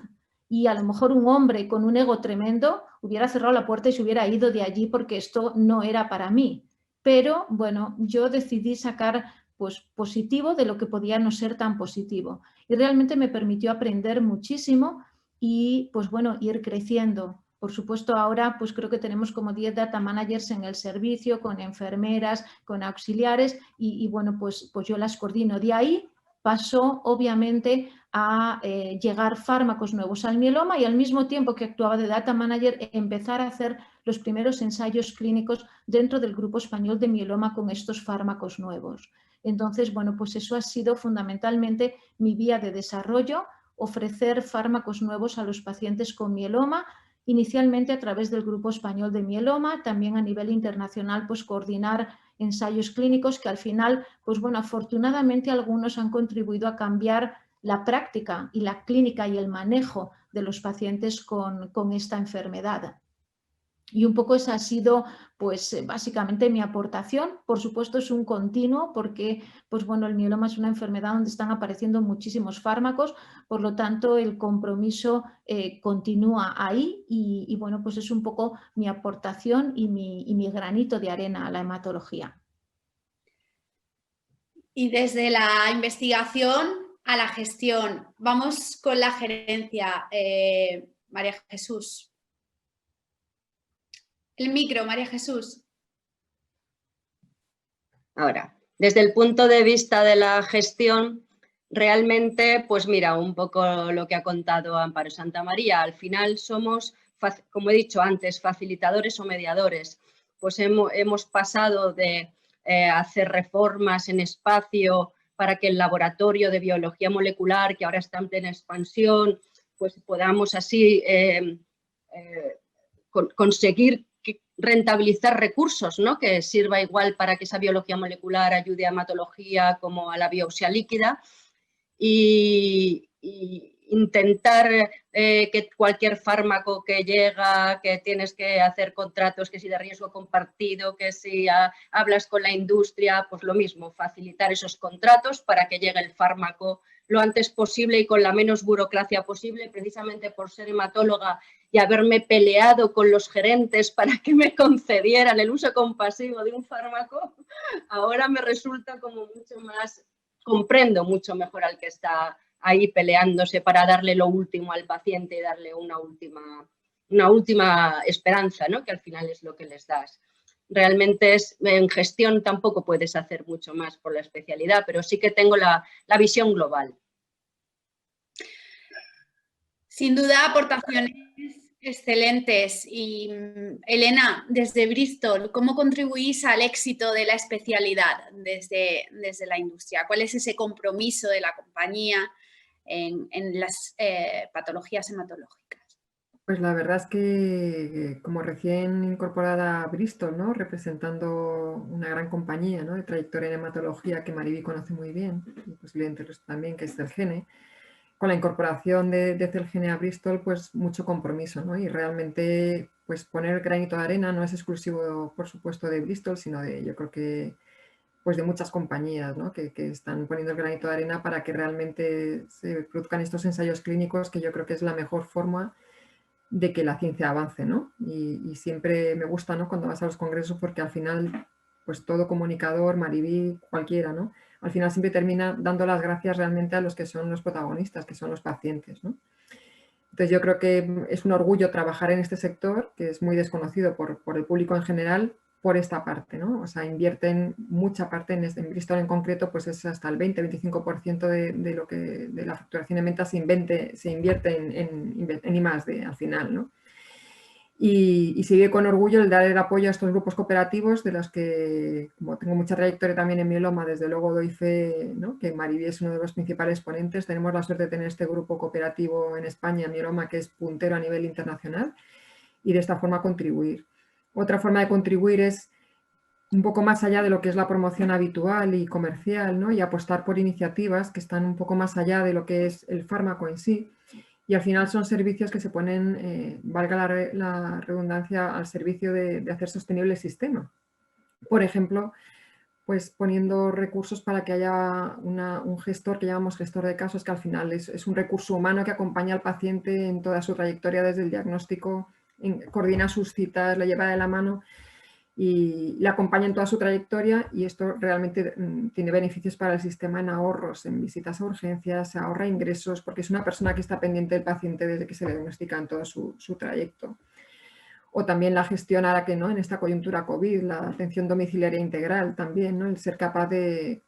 Y a lo mejor un hombre con un ego tremendo hubiera cerrado la puerta y se hubiera ido de allí porque esto no era para mí. Pero bueno, yo decidí sacar pues positivo de lo que podía no ser tan positivo. Y realmente me permitió aprender muchísimo y pues bueno, ir creciendo. Por supuesto, ahora pues creo que tenemos como 10 data managers en el servicio, con enfermeras, con auxiliares y bueno, pues yo las coordino. De ahí pasó obviamente a llegar fármacos nuevos al mieloma y al mismo tiempo que actuaba de data manager empezar a hacer los primeros ensayos clínicos dentro del grupo español de mieloma con estos fármacos nuevos. Entonces, bueno, pues eso ha sido fundamentalmente mi vía de desarrollo, ofrecer fármacos nuevos a los pacientes con mieloma, inicialmente a través del Grupo Español de Mieloma, también a nivel internacional, pues coordinar ensayos clínicos que al final, pues bueno, afortunadamente algunos han contribuido a cambiar la práctica y la clínica y el manejo de los pacientes con esta enfermedad. Y un poco esa ha sido, pues, básicamente mi aportación. Por supuesto, es un continuo porque, pues bueno, el mieloma es una enfermedad donde están apareciendo muchísimos fármacos, por lo tanto, el compromiso continúa ahí y, bueno, pues es un poco mi aportación y mi granito de arena a la hematología. Y desde la investigación a la gestión, vamos con la gerencia. María Jesús. El micro, María Jesús. Ahora, desde el punto de vista de la gestión, realmente, pues mira, un poco lo que ha contado Amparo Santamaría. Al final somos, como he dicho antes, facilitadores o mediadores. Pues hemos pasado de hacer reformas en espacio para que el laboratorio de biología molecular, que ahora está en plena expansión, pues podamos así conseguir rentabilizar recursos, ¿no? Que sirva igual para que esa biología molecular ayude a hematología como a la biopsia líquida y intentar que cualquier fármaco que llega, que tienes que hacer contratos, que si de riesgo compartido, que si hablas con la industria, pues lo mismo, facilitar esos contratos para que llegue el fármaco lo antes posible y con la menos burocracia posible, precisamente por ser hematóloga y haberme peleado con los gerentes para que me concedieran el uso compasivo de un fármaco, ahora me resulta como mucho más, comprendo mucho mejor al que está ahí peleándose para darle lo último al paciente y darle una última esperanza, ¿no? Que al final es lo que les das. Realmente en gestión tampoco puedes hacer mucho más por la especialidad, pero sí que tengo la visión global. Sin duda, aportaciones excelentes. Y Elena, desde Bristol, ¿cómo contribuís al éxito de la especialidad desde la industria? ¿Cuál es ese compromiso de la compañía en las patologías hematológicas? Pues la verdad es que como recién incorporada a Bristol, ¿no? Representando una gran compañía, ¿no? De trayectoria en hematología que Mariví conoce muy bien, y posiblemente también, que es Celgene, con la incorporación de Celgene a Bristol, pues mucho compromiso, ¿no? Y realmente pues poner el granito de arena no es exclusivo, por supuesto, de Bristol, sino de, yo creo que, pues de muchas compañías, ¿no? que están poniendo el granito de arena para que realmente se produzcan estos ensayos clínicos, que yo creo que es la mejor forma de que la ciencia avance, ¿no? Y siempre me gusta, ¿no? Cuando vas a los congresos, porque al final pues todo comunicador, Mariví, cualquiera, ¿no? Al final siempre termina dando las gracias realmente a los que son los protagonistas, que son los pacientes, ¿no? Entonces yo creo que es un orgullo trabajar en este sector, que es muy desconocido por el público en general, por esta parte, ¿no? O sea, invierten mucha parte en Bristol en concreto, pues es hasta el 20-25% de lo que de la facturación en ventas se invierte en I+D al final, ¿no? Y sigue con orgullo el dar el apoyo a estos grupos cooperativos de los que, como tengo mucha trayectoria también en mieloma, desde luego doy fe, ¿no?, que Mariví es uno de los principales ponentes. Tenemos la suerte de tener este grupo cooperativo en España, mieloma, que es puntero a nivel internacional, y de esta forma contribuir. Otra forma de contribuir es un poco más allá de lo que es la promoción habitual y comercial, ¿no?, y apostar por iniciativas que están un poco más allá de lo que es el fármaco en sí. Y al final son servicios que se ponen, valga la redundancia, al servicio de hacer sostenible el sistema. Por ejemplo, pues poniendo recursos para que haya un gestor, que llamamos gestor de casos, que al final es un recurso humano que acompaña al paciente en toda su trayectoria desde el diagnóstico, coordina sus citas, le lleva de la mano y le acompaña en toda su trayectoria, y esto realmente tiene beneficios para el sistema en ahorros, en visitas a urgencias, se ahorra ingresos, porque es una persona que está pendiente del paciente desde que se le diagnostica en todo su trayecto. O también la gestión, ahora que no, en esta coyuntura COVID, la atención domiciliaria integral también, ¿no?, el ser capaz de,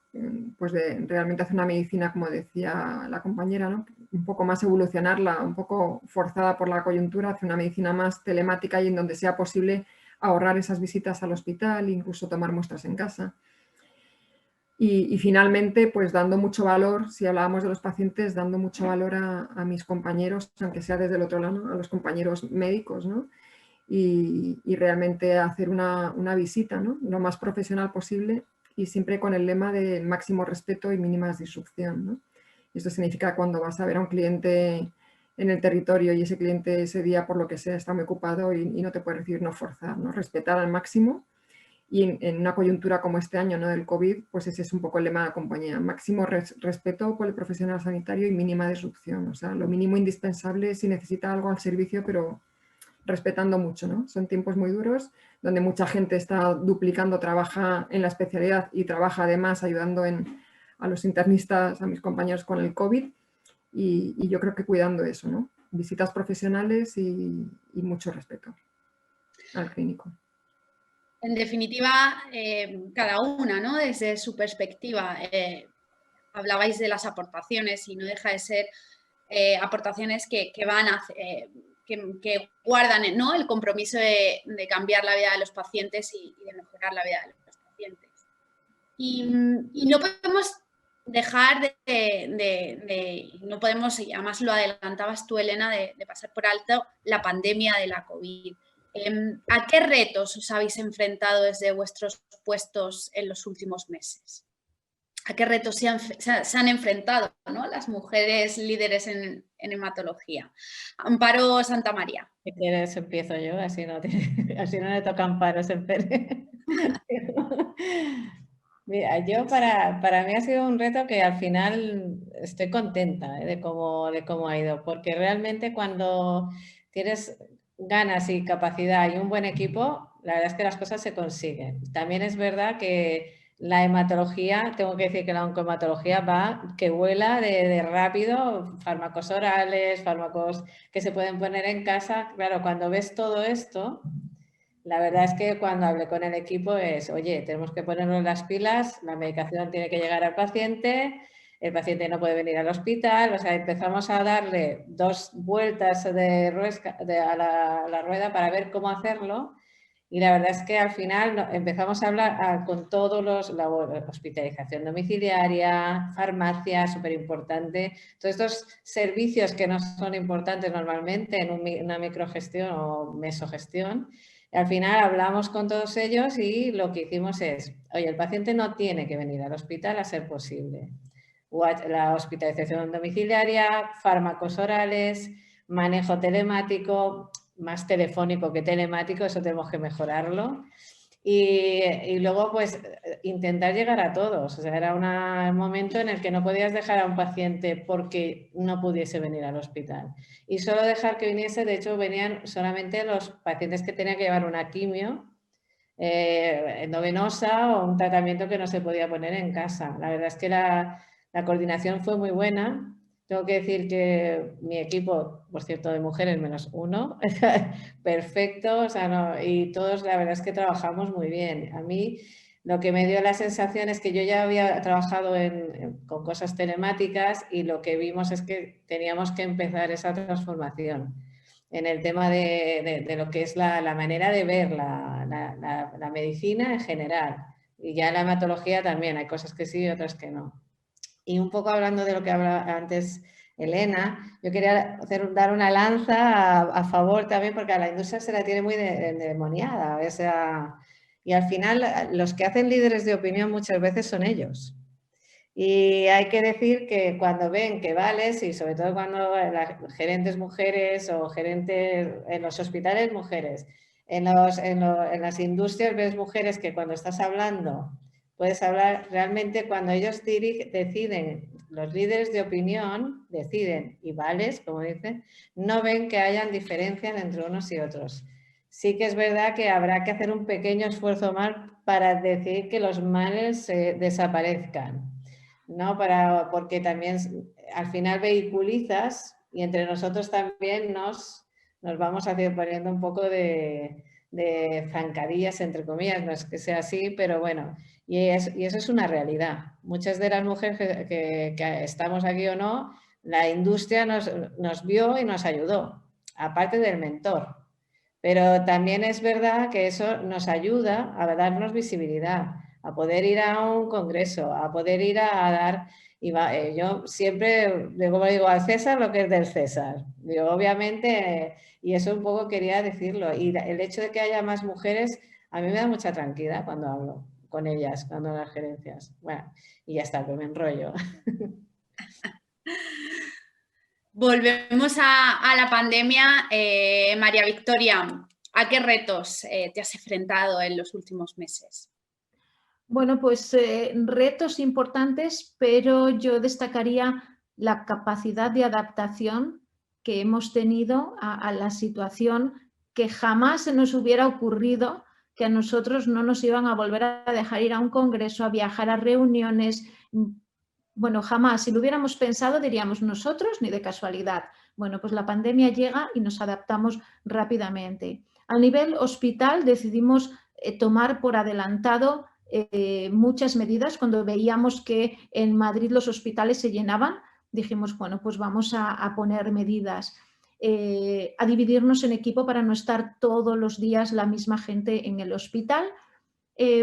pues de realmente hacer una medicina, como decía la compañera, ¿no?, un poco más evolucionarla, un poco forzada por la coyuntura, hacer una medicina más telemática y en donde sea posible ahorrar esas visitas al hospital, incluso tomar muestras en casa. Y finalmente, pues dando mucho valor, si hablábamos de los pacientes, dando mucho valor a mis compañeros, aunque sea desde el otro lado, ¿no?, a los compañeros médicos, ¿no?, y realmente hacer una visita, ¿no?, lo más profesional posible, y siempre con el lema de máximo respeto y mínima disrupción, ¿no? Esto significa cuando vas a ver a un cliente en el territorio y ese cliente ese día, por lo que sea, está muy ocupado y no te puede recibir, no forzar, ¿no?, respetar al máximo. Y en una coyuntura como este año, ¿no?, del COVID, pues ese es un poco el lema de la compañía: máximo respeto por el profesional sanitario y mínima disrupción. O sea, lo mínimo indispensable si necesita algo al servicio, pero respetando mucho, ¿no? Son tiempos muy duros, donde mucha gente está duplicando, trabaja en la especialidad y trabaja además ayudando a los internistas, a mis compañeros con el COVID, y yo creo que cuidando eso, ¿no? Visitas profesionales y mucho respeto al clínico. En definitiva, cada una, ¿no?, desde su perspectiva. Hablabais de las aportaciones y no deja de ser aportaciones que van a que guardan, ¿no?, el compromiso de cambiar la vida de los pacientes y de mejorar la vida de los pacientes. Y no podemos dejar no podemos, y además lo adelantabas tú, Elena, de pasar por alto la pandemia de la COVID. ¿A qué retos os habéis enfrentado desde vuestros puestos en los últimos meses? ¿A qué retos se han enfrentado, ¿no?, las mujeres líderes en hematología? Amparo Santamaría. Si quieres empiezo yo, así no le toca a Amparo, se espere. Mira, yo para mí ha sido un reto que al final estoy contenta de cómo ha ido, porque realmente cuando tienes ganas y capacidad y un buen equipo, la verdad es que las cosas se consiguen. También es verdad que la hematología, tengo que decir que la oncohematología va que vuela de rápido, fármacos orales, fármacos que se pueden poner en casa. Claro, cuando ves todo esto, la verdad es que cuando hablé con el equipo es, oye, tenemos que ponernos las pilas, la medicación tiene que llegar al paciente, el paciente no puede venir al hospital, o sea, empezamos a darle 2 vueltas a la rueda para ver cómo hacerlo. Y la verdad es que al final empezamos a hablar con todos la hospitalización domiciliaria, farmacia, súper importante. Todos estos servicios que no son importantes normalmente en una microgestión o mesogestión. Al final hablamos con todos ellos y lo que hicimos es, oye, el paciente no tiene que venir al hospital a ser posible. La hospitalización domiciliaria, fármacos orales, manejo telemático, más telefónico que telemático, eso tenemos que mejorarlo. Y luego, pues, intentar llegar a todos. O sea, era un momento en el que no podías dejar a un paciente porque no pudiese venir al hospital. Y solo dejar que viniese, de hecho, venían solamente los pacientes que tenían que llevar una quimio, endovenosa o un tratamiento que no se podía poner en casa. La verdad es que la coordinación fue muy buena. Tengo que decir que mi equipo, por cierto, de mujeres menos uno, perfecto, o sea, no, y todos la verdad es que trabajamos muy bien. A mí lo que me dio la sensación es que yo ya había trabajado con cosas telemáticas y lo que vimos es que teníamos que empezar esa transformación en el tema de lo que es la manera de ver la medicina en general. Y ya la hematología también, hay cosas que sí y otras que no. Y un poco hablando de lo que hablaba antes Elena, yo quería dar una lanza a favor también, porque a la industria se la tiene muy endemoniada. O sea, y al final los que hacen líderes de opinión muchas veces son ellos. Y hay que decir que cuando ven que vales, y sobre todo cuando las gerentes mujeres o gerentes en los hospitales mujeres, en las industrias ves mujeres que cuando estás hablando, puedes hablar realmente cuando ellos deciden, los líderes de opinión deciden y vales, como dicen, no ven que hayan diferencias entre unos y otros. Sí que es verdad que habrá que hacer un pequeño esfuerzo más para decir que los males desaparezcan, ¿no? Porque también al final vehiculizas y entre nosotros también nos vamos poniendo un poco de zancadillas, entre comillas, no es que sea así, pero bueno, y eso es una realidad. Muchas de las mujeres que estamos aquí o no, la industria nos vio y nos ayudó, aparte del mentor. Pero también es verdad que eso nos ayuda a darnos visibilidad, a poder ir a un congreso, a poder ir a dar... yo siempre digo al César lo que es del César. Digo, obviamente, y eso un poco quería decirlo. Y el hecho de que haya más mujeres, a mí me da mucha tranquilidad cuando hablo con ellas, cuando las gerencias. Bueno, y ya está, que me enrollo. Volvemos a la pandemia. María Victoria, ¿a qué retos te has enfrentado en los últimos meses? Bueno, pues retos importantes, pero yo destacaría la capacidad de adaptación que hemos tenido a la situación, que jamás se nos hubiera ocurrido que a nosotros no nos iban a volver a dejar ir a un congreso, a viajar a reuniones. Bueno, jamás. Si lo hubiéramos pensado, diríamos nosotros ni de casualidad. Bueno, pues la pandemia llega y nos adaptamos rápidamente. A nivel hospital decidimos tomar por adelantado muchas medidas. Cuando veíamos que en Madrid los hospitales se llenaban, dijimos, bueno, pues vamos a poner medidas, a dividirnos en equipo para no estar todos los días la misma gente en el hospital.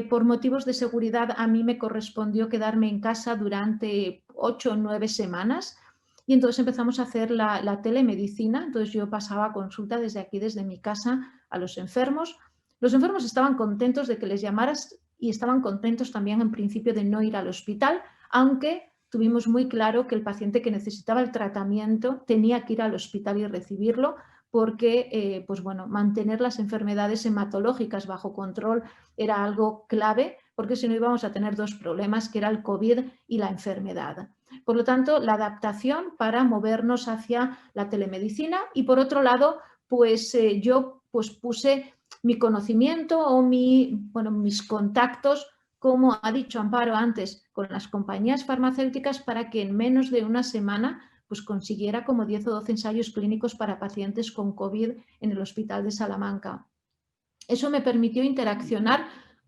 Por motivos de seguridad a mí me correspondió quedarme en casa durante 8 o 9 semanas y entonces empezamos a hacer la telemedicina. Entonces yo pasaba consulta desde aquí, desde mi casa, a los enfermos. Los enfermos estaban contentos de que les llamaras y estaban contentos también en principio de no ir al hospital, aunque tuvimos muy claro que el paciente que necesitaba el tratamiento tenía que ir al hospital y recibirlo, porque pues bueno, mantener las enfermedades hematológicas bajo control era algo clave, porque si no íbamos a tener dos problemas, que era el COVID y la enfermedad. Por lo tanto, la adaptación para movernos hacia la telemedicina y, por otro lado, pues yo pues puse mi conocimiento o mis contactos, como ha dicho Amparo antes, con las compañías farmacéuticas para que en menos de una semana pues consiguiera como 10 o 12 ensayos clínicos para pacientes con COVID en el Hospital de Salamanca. Eso me permitió interaccionar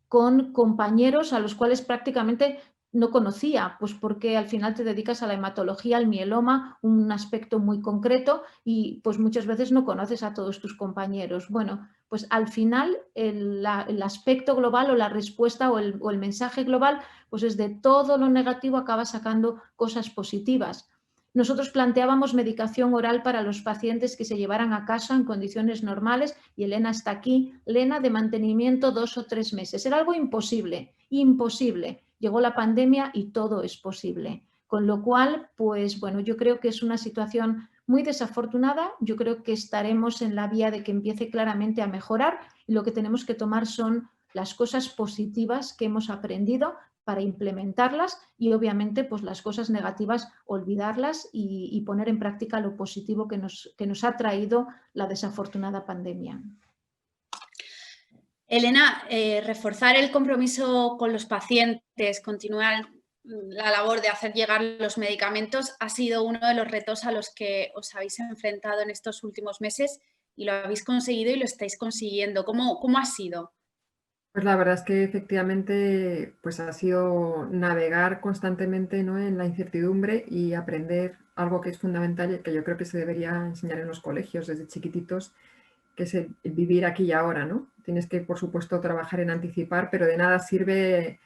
con compañeros a los cuales prácticamente no conocía, pues porque al final te dedicas a la hematología, al mieloma, un aspecto muy concreto y pues muchas veces no conoces a todos tus compañeros. Bueno, pues al final el aspecto global o la respuesta o el mensaje global, pues es de todo lo negativo acaba sacando cosas positivas. Nosotros planteábamos medicación oral para los pacientes que se llevaran a casa en condiciones normales y Elena está aquí, Elena, de mantenimiento 2 o 3 meses. Era algo imposible, imposible. Llegó la pandemia y todo es posible. Con lo cual, pues bueno, yo creo que es una situación muy desafortunada. Yo creo que estaremos en la vía de que empiece claramente a mejorar y lo que tenemos que tomar son las cosas positivas que hemos aprendido para implementarlas y obviamente pues las cosas negativas olvidarlas y poner en práctica lo positivo que nos ha traído la desafortunada pandemia. Elena, reforzar el compromiso con los pacientes, continuar la labor de hacer llegar los medicamentos ha sido uno de los retos a los que os habéis enfrentado en estos últimos meses y lo habéis conseguido y lo estáis consiguiendo. ¿Cómo ha sido? Pues la verdad es que efectivamente pues ha sido navegar constantemente, ¿no?, en la incertidumbre y aprender algo que es fundamental y que yo creo que se debería enseñar en los colegios desde chiquititos, que es el vivir aquí y ahora, ¿no? Tienes que, por supuesto, trabajar en anticipar, pero de nada sirve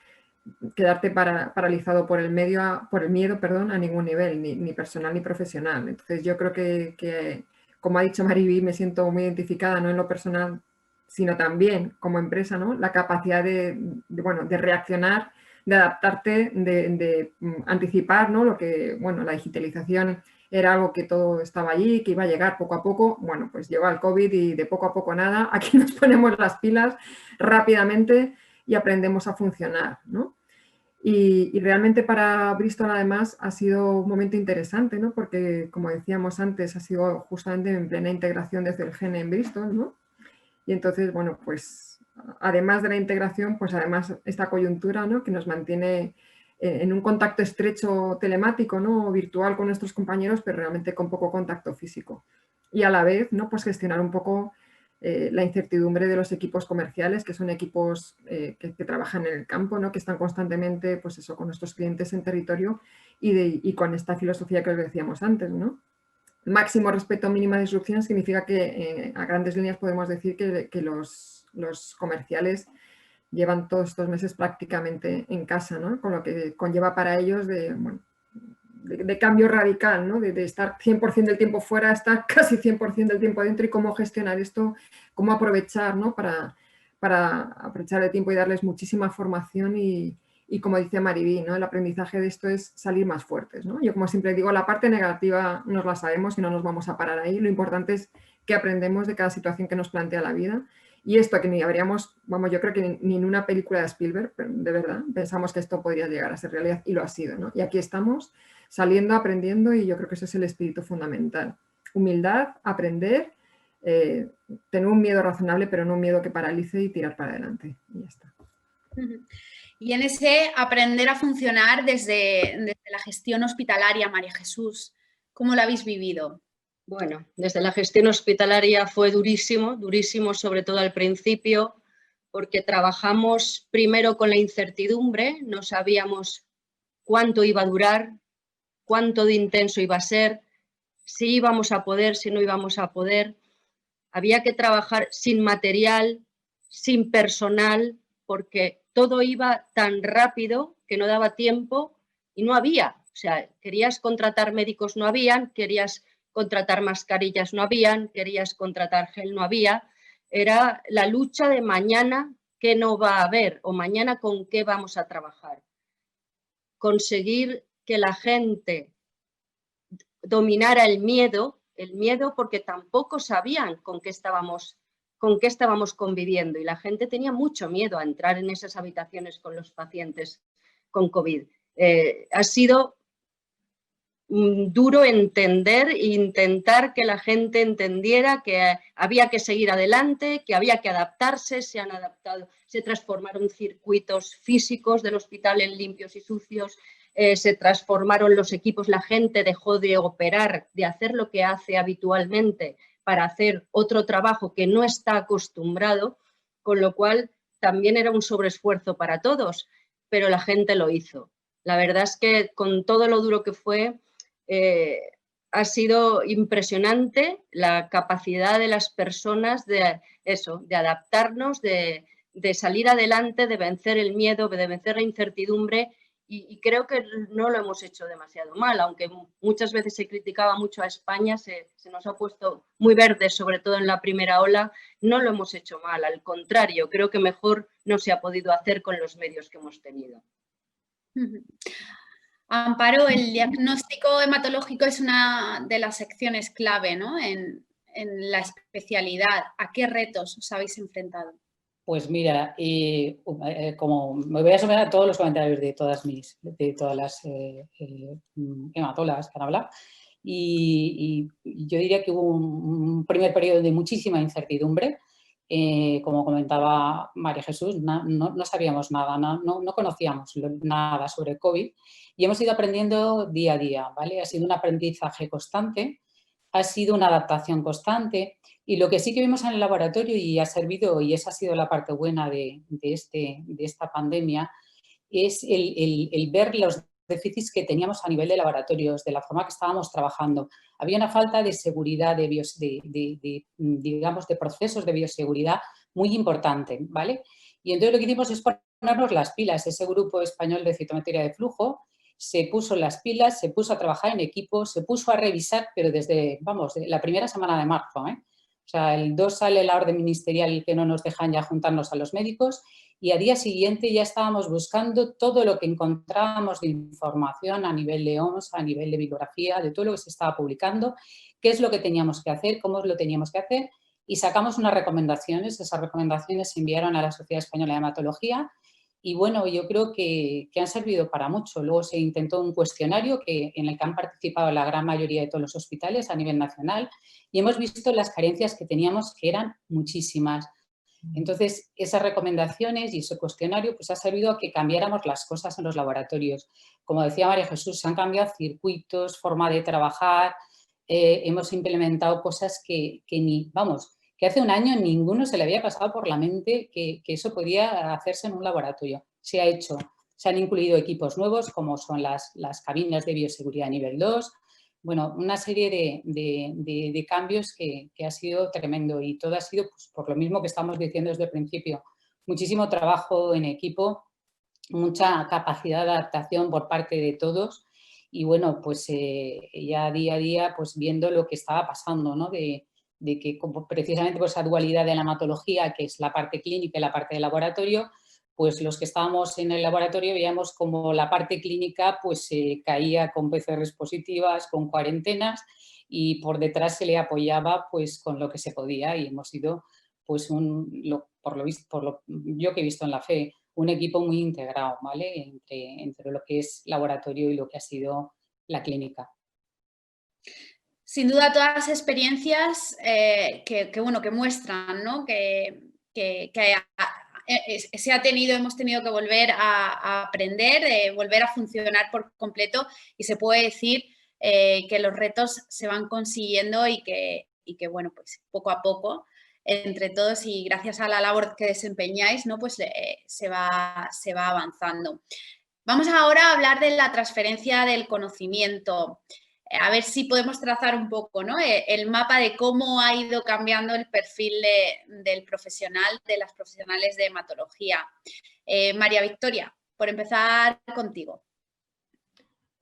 quedarte paralizado por el miedo, a ningún nivel, ni personal ni profesional. Entonces yo creo que como ha dicho Mariví, me siento muy identificada, no en lo personal, sino también como empresa, ¿no? La capacidad de reaccionar, de adaptarte, de anticipar, ¿no? Lo que, bueno, la digitalización era algo que todo estaba allí, que iba a llegar poco a poco. Bueno, pues llegó el COVID y de poco a poco nada. Aquí nos ponemos las pilas rápidamente y aprendemos a funcionar, ¿no? Y realmente para Bristol además ha sido un momento interesante, ¿no? Porque, como decíamos antes, ha sido justamente en plena integración desde el GENE en Bristol, ¿no? Y entonces, bueno, pues además de la integración, pues además esta coyuntura, ¿no?, que nos mantiene en un contacto estrecho telemático, ¿no?, o virtual con nuestros compañeros, pero realmente con poco contacto físico. Y a la vez, ¿no?, pues gestionar un poco la incertidumbre de los equipos comerciales, que son equipos que trabajan en el campo, ¿no?, que están constantemente, pues eso, con nuestros clientes en territorio y con esta filosofía que os decíamos antes, ¿no? Máximo respeto, mínima disrupción significa que a grandes líneas podemos decir que los comerciales llevan todos estos meses prácticamente en casa, ¿no? Con lo que conlleva para ellos de cambio radical, ¿no? De estar 100% del tiempo fuera a estar casi 100% del tiempo dentro, y cómo gestionar esto, cómo aprovechar, ¿no?, para aprovechar el tiempo y darles muchísima formación y como dice Mariví, ¿no?, el aprendizaje de esto es salir más fuertes, ¿no? Yo, como siempre digo, la parte negativa nos la sabemos y no nos vamos a parar ahí. Lo importante es que aprendemos de cada situación que nos plantea la vida. Y esto que ni habríamos, yo creo que ni en una película de Spielberg, de verdad, pensamos que esto podría llegar a ser realidad y lo ha sido, ¿no? Y aquí estamos saliendo, aprendiendo, y yo creo que ese es el espíritu fundamental. Humildad, aprender, tener un miedo razonable, pero no un miedo que paralice, y tirar para adelante. Y ya está. Y en ese aprender a funcionar desde la gestión hospitalaria, María Jesús, ¿cómo lo habéis vivido? Bueno, desde la gestión hospitalaria fue durísimo, durísimo sobre todo al principio, porque trabajamos primero con la incertidumbre, no sabíamos cuánto iba a durar, cuánto de intenso iba a ser, si íbamos a poder, si no íbamos a poder. Había que trabajar sin material, sin personal, porque todo iba tan rápido que no daba tiempo y no había. O sea, querías contratar médicos, no habían, querías contratar mascarillas, no habían, querías contratar gel, no había. Era la lucha de mañana, qué no va a haber, o mañana con qué vamos a trabajar. Conseguir que la gente dominara el miedo porque tampoco sabían con qué estábamos conviviendo, y la gente tenía mucho miedo a entrar en esas habitaciones con los pacientes con COVID. Ha sido duro entender e intentar que la gente entendiera que había que seguir adelante, que había que adaptarse. Se han adaptado, se transformaron circuitos físicos del hospital en limpios y sucios, se transformaron los equipos, la gente dejó de operar, de hacer lo que hace habitualmente para hacer otro trabajo que no está acostumbrado, con lo cual también era un sobreesfuerzo para todos, pero la gente lo hizo. La verdad es que con todo lo duro que fue, ha sido impresionante la capacidad de las personas de adaptarnos, de salir adelante, de vencer el miedo, de vencer la incertidumbre, y creo que no lo hemos hecho demasiado mal, aunque muchas veces se criticaba mucho a España, se nos ha puesto muy verde, sobre todo en la primera ola. No lo hemos hecho mal, al contrario, creo que mejor no se ha podido hacer con los medios que hemos tenido. Amparo, el diagnóstico hematológico es una de las secciones clave, ¿no?, en la especialidad. ¿A qué retos os habéis enfrentado? Pues mira, como me voy a sumar a todos los comentarios de todas las hematólogas que han hablado, y yo diría que hubo un primer periodo de muchísima incertidumbre, como comentaba María Jesús, no sabíamos nada, no conocíamos nada sobre COVID y hemos ido aprendiendo día a día, ¿vale? Ha sido un aprendizaje constante, ha sido una adaptación constante y lo que sí que vimos en el laboratorio y ha servido, y esa ha sido la parte buena de esta pandemia, es el ver los déficits que teníamos a nivel de laboratorios, de la forma que estábamos trabajando. Había una falta de seguridad, digamos, de procesos de bioseguridad muy importante, ¿vale? Y entonces lo que hicimos es ponernos las pilas. Ese grupo español de citometría de flujo se puso las pilas, se puso a trabajar en equipo, se puso a revisar, pero desde, vamos, la primera semana de marzo, ¿eh? O sea, el 2 sale la orden ministerial que no nos dejan ya juntarnos a los médicos y al día siguiente ya estábamos buscando todo lo que encontrábamos de información a nivel de OMS, a nivel de bibliografía, de todo lo que se estaba publicando, qué es lo que teníamos que hacer, cómo lo teníamos que hacer y sacamos unas recomendaciones. Esas recomendaciones se enviaron a la Sociedad Española de Hematología y bueno, yo creo que han servido para mucho. Luego se intentó un cuestionario en el que han participado la gran mayoría de todos los hospitales a nivel nacional y hemos visto las carencias que teníamos, que eran muchísimas. Entonces, esas recomendaciones y ese cuestionario pues, ha servido a que cambiáramos las cosas en los laboratorios. Como decía María Jesús, se han cambiado circuitos, forma de trabajar, hemos implementado cosas que hace un año ninguno se le había pasado por la mente que eso podía hacerse en un laboratorio. Se ha hecho, se han incluido equipos nuevos como son las cabinas de bioseguridad nivel 2, bueno, una serie de cambios que ha sido tremendo y todo ha sido pues, por lo mismo que estamos diciendo desde el principio. Muchísimo trabajo en equipo, mucha capacidad de adaptación por parte de todos y bueno, pues ya día a día pues viendo lo que estaba pasando, ¿no? De que precisamente por esa dualidad de la hematología, que es la parte clínica y la parte de laboratorio, pues los que estábamos en el laboratorio veíamos como la parte clínica pues caía con PCRs positivas, con cuarentenas y por detrás se le apoyaba pues con lo que se podía y hemos sido pues yo que he visto en la FE, un equipo muy integrado, ¿vale? Entre lo que es laboratorio y lo que ha sido la clínica. Sin duda todas las experiencias que muestran, ¿no? que hemos tenido que volver a aprender, volver a funcionar por completo y se puede decir que los retos se van consiguiendo y que bueno, pues poco a poco, entre todos y gracias a la labor que desempeñáis, ¿no? Pues se va avanzando. Vamos ahora a hablar de la transferencia del conocimiento. A ver si podemos trazar un poco, ¿no? El mapa de cómo ha ido cambiando el perfil del profesional, de las profesionales de hematología. María Victoria, por empezar contigo.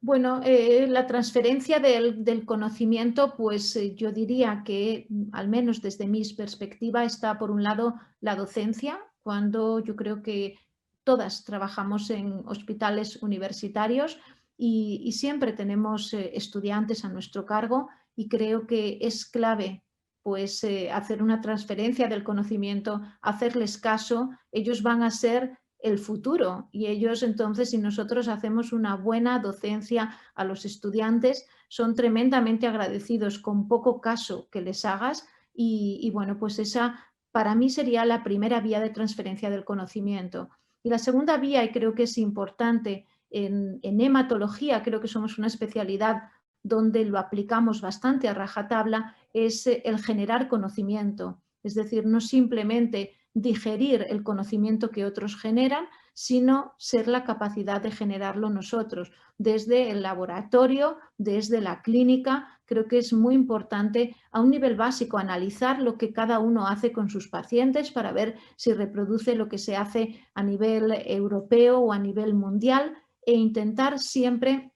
Bueno, la transferencia del conocimiento, pues yo diría que, al menos desde mi perspectiva, está por un lado la docencia, cuando yo creo que todas trabajamos en hospitales universitarios y siempre tenemos estudiantes a nuestro cargo y creo que es clave pues hacer una transferencia del conocimiento, hacerles caso, ellos van a ser el futuro y ellos entonces, si nosotros hacemos una buena docencia a los estudiantes, son tremendamente agradecidos con poco caso que les hagas y bueno, pues esa para mí sería la primera vía de transferencia del conocimiento. Y la segunda vía, y creo que es importante en hematología, creo que somos una especialidad donde lo aplicamos bastante a rajatabla, es el generar conocimiento. Es decir, no simplemente digerir el conocimiento que otros generan, sino ser la capacidad de generarlo nosotros. Desde el laboratorio, desde la clínica, creo que es muy importante a un nivel básico analizar lo que cada uno hace con sus pacientes para ver si reproduce lo que se hace a nivel europeo o a nivel mundial e intentar siempre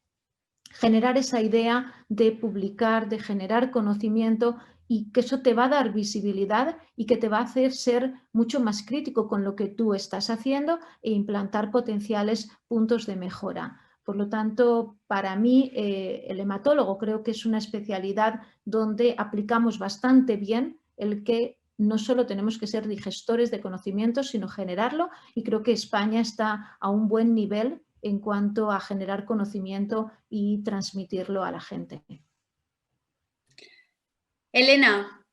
generar esa idea de publicar, de generar conocimiento y que eso te va a dar visibilidad y que te va a hacer ser mucho más crítico con lo que tú estás haciendo e implantar potenciales puntos de mejora. Por lo tanto, para mí, el hematólogo creo que es una especialidad donde aplicamos bastante bien el que no solo tenemos que ser digestores de conocimientos, sino generarlo y creo que España está a un buen nivel en cuanto a generar conocimiento y transmitirlo a la gente. Elena.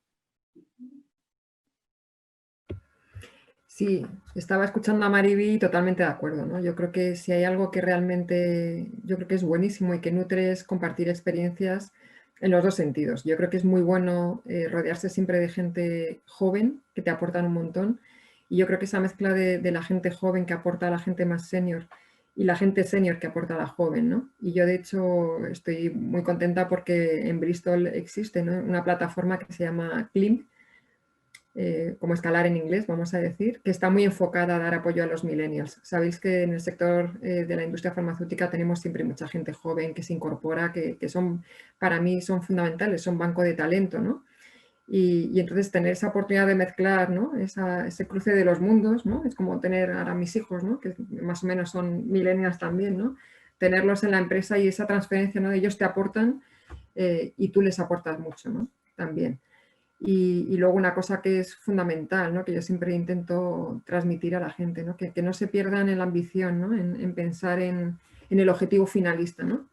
Sí, estaba escuchando a Mariby totalmente de acuerdo, ¿no? Yo creo que si hay algo que realmente, yo creo que es buenísimo y que nutre es compartir experiencias en los dos sentidos. Yo creo que es muy bueno rodearse siempre de gente joven que te aportan un montón, y yo creo que esa mezcla de la gente joven que aporta a la gente más senior y la gente senior que aporta a la joven, ¿no? Y yo de hecho estoy muy contenta porque en Bristol existe, ¿no?, una plataforma que se llama CLIMB, como escalar en inglés, vamos a decir, que está muy enfocada a dar apoyo a los millennials. Sabéis que en el sector de la industria farmacéutica tenemos siempre mucha gente joven que se incorpora, que son, para mí, son fundamentales, son banco de talento, ¿no? Y entonces tener esa oportunidad de mezclar, ¿no?, ese cruce de los mundos, ¿no? Es como tener ahora mis hijos, ¿no?, que más o menos son millennials también, ¿no? Tenerlos en la empresa y esa transferencia, ¿no?, ellos te aportan y tú les aportas mucho, ¿no?, también. Y luego una cosa que es fundamental, ¿no?, que yo siempre intento transmitir a la gente, ¿no?, que no se pierdan en la ambición, ¿no?, en pensar en el objetivo finalista, ¿no?,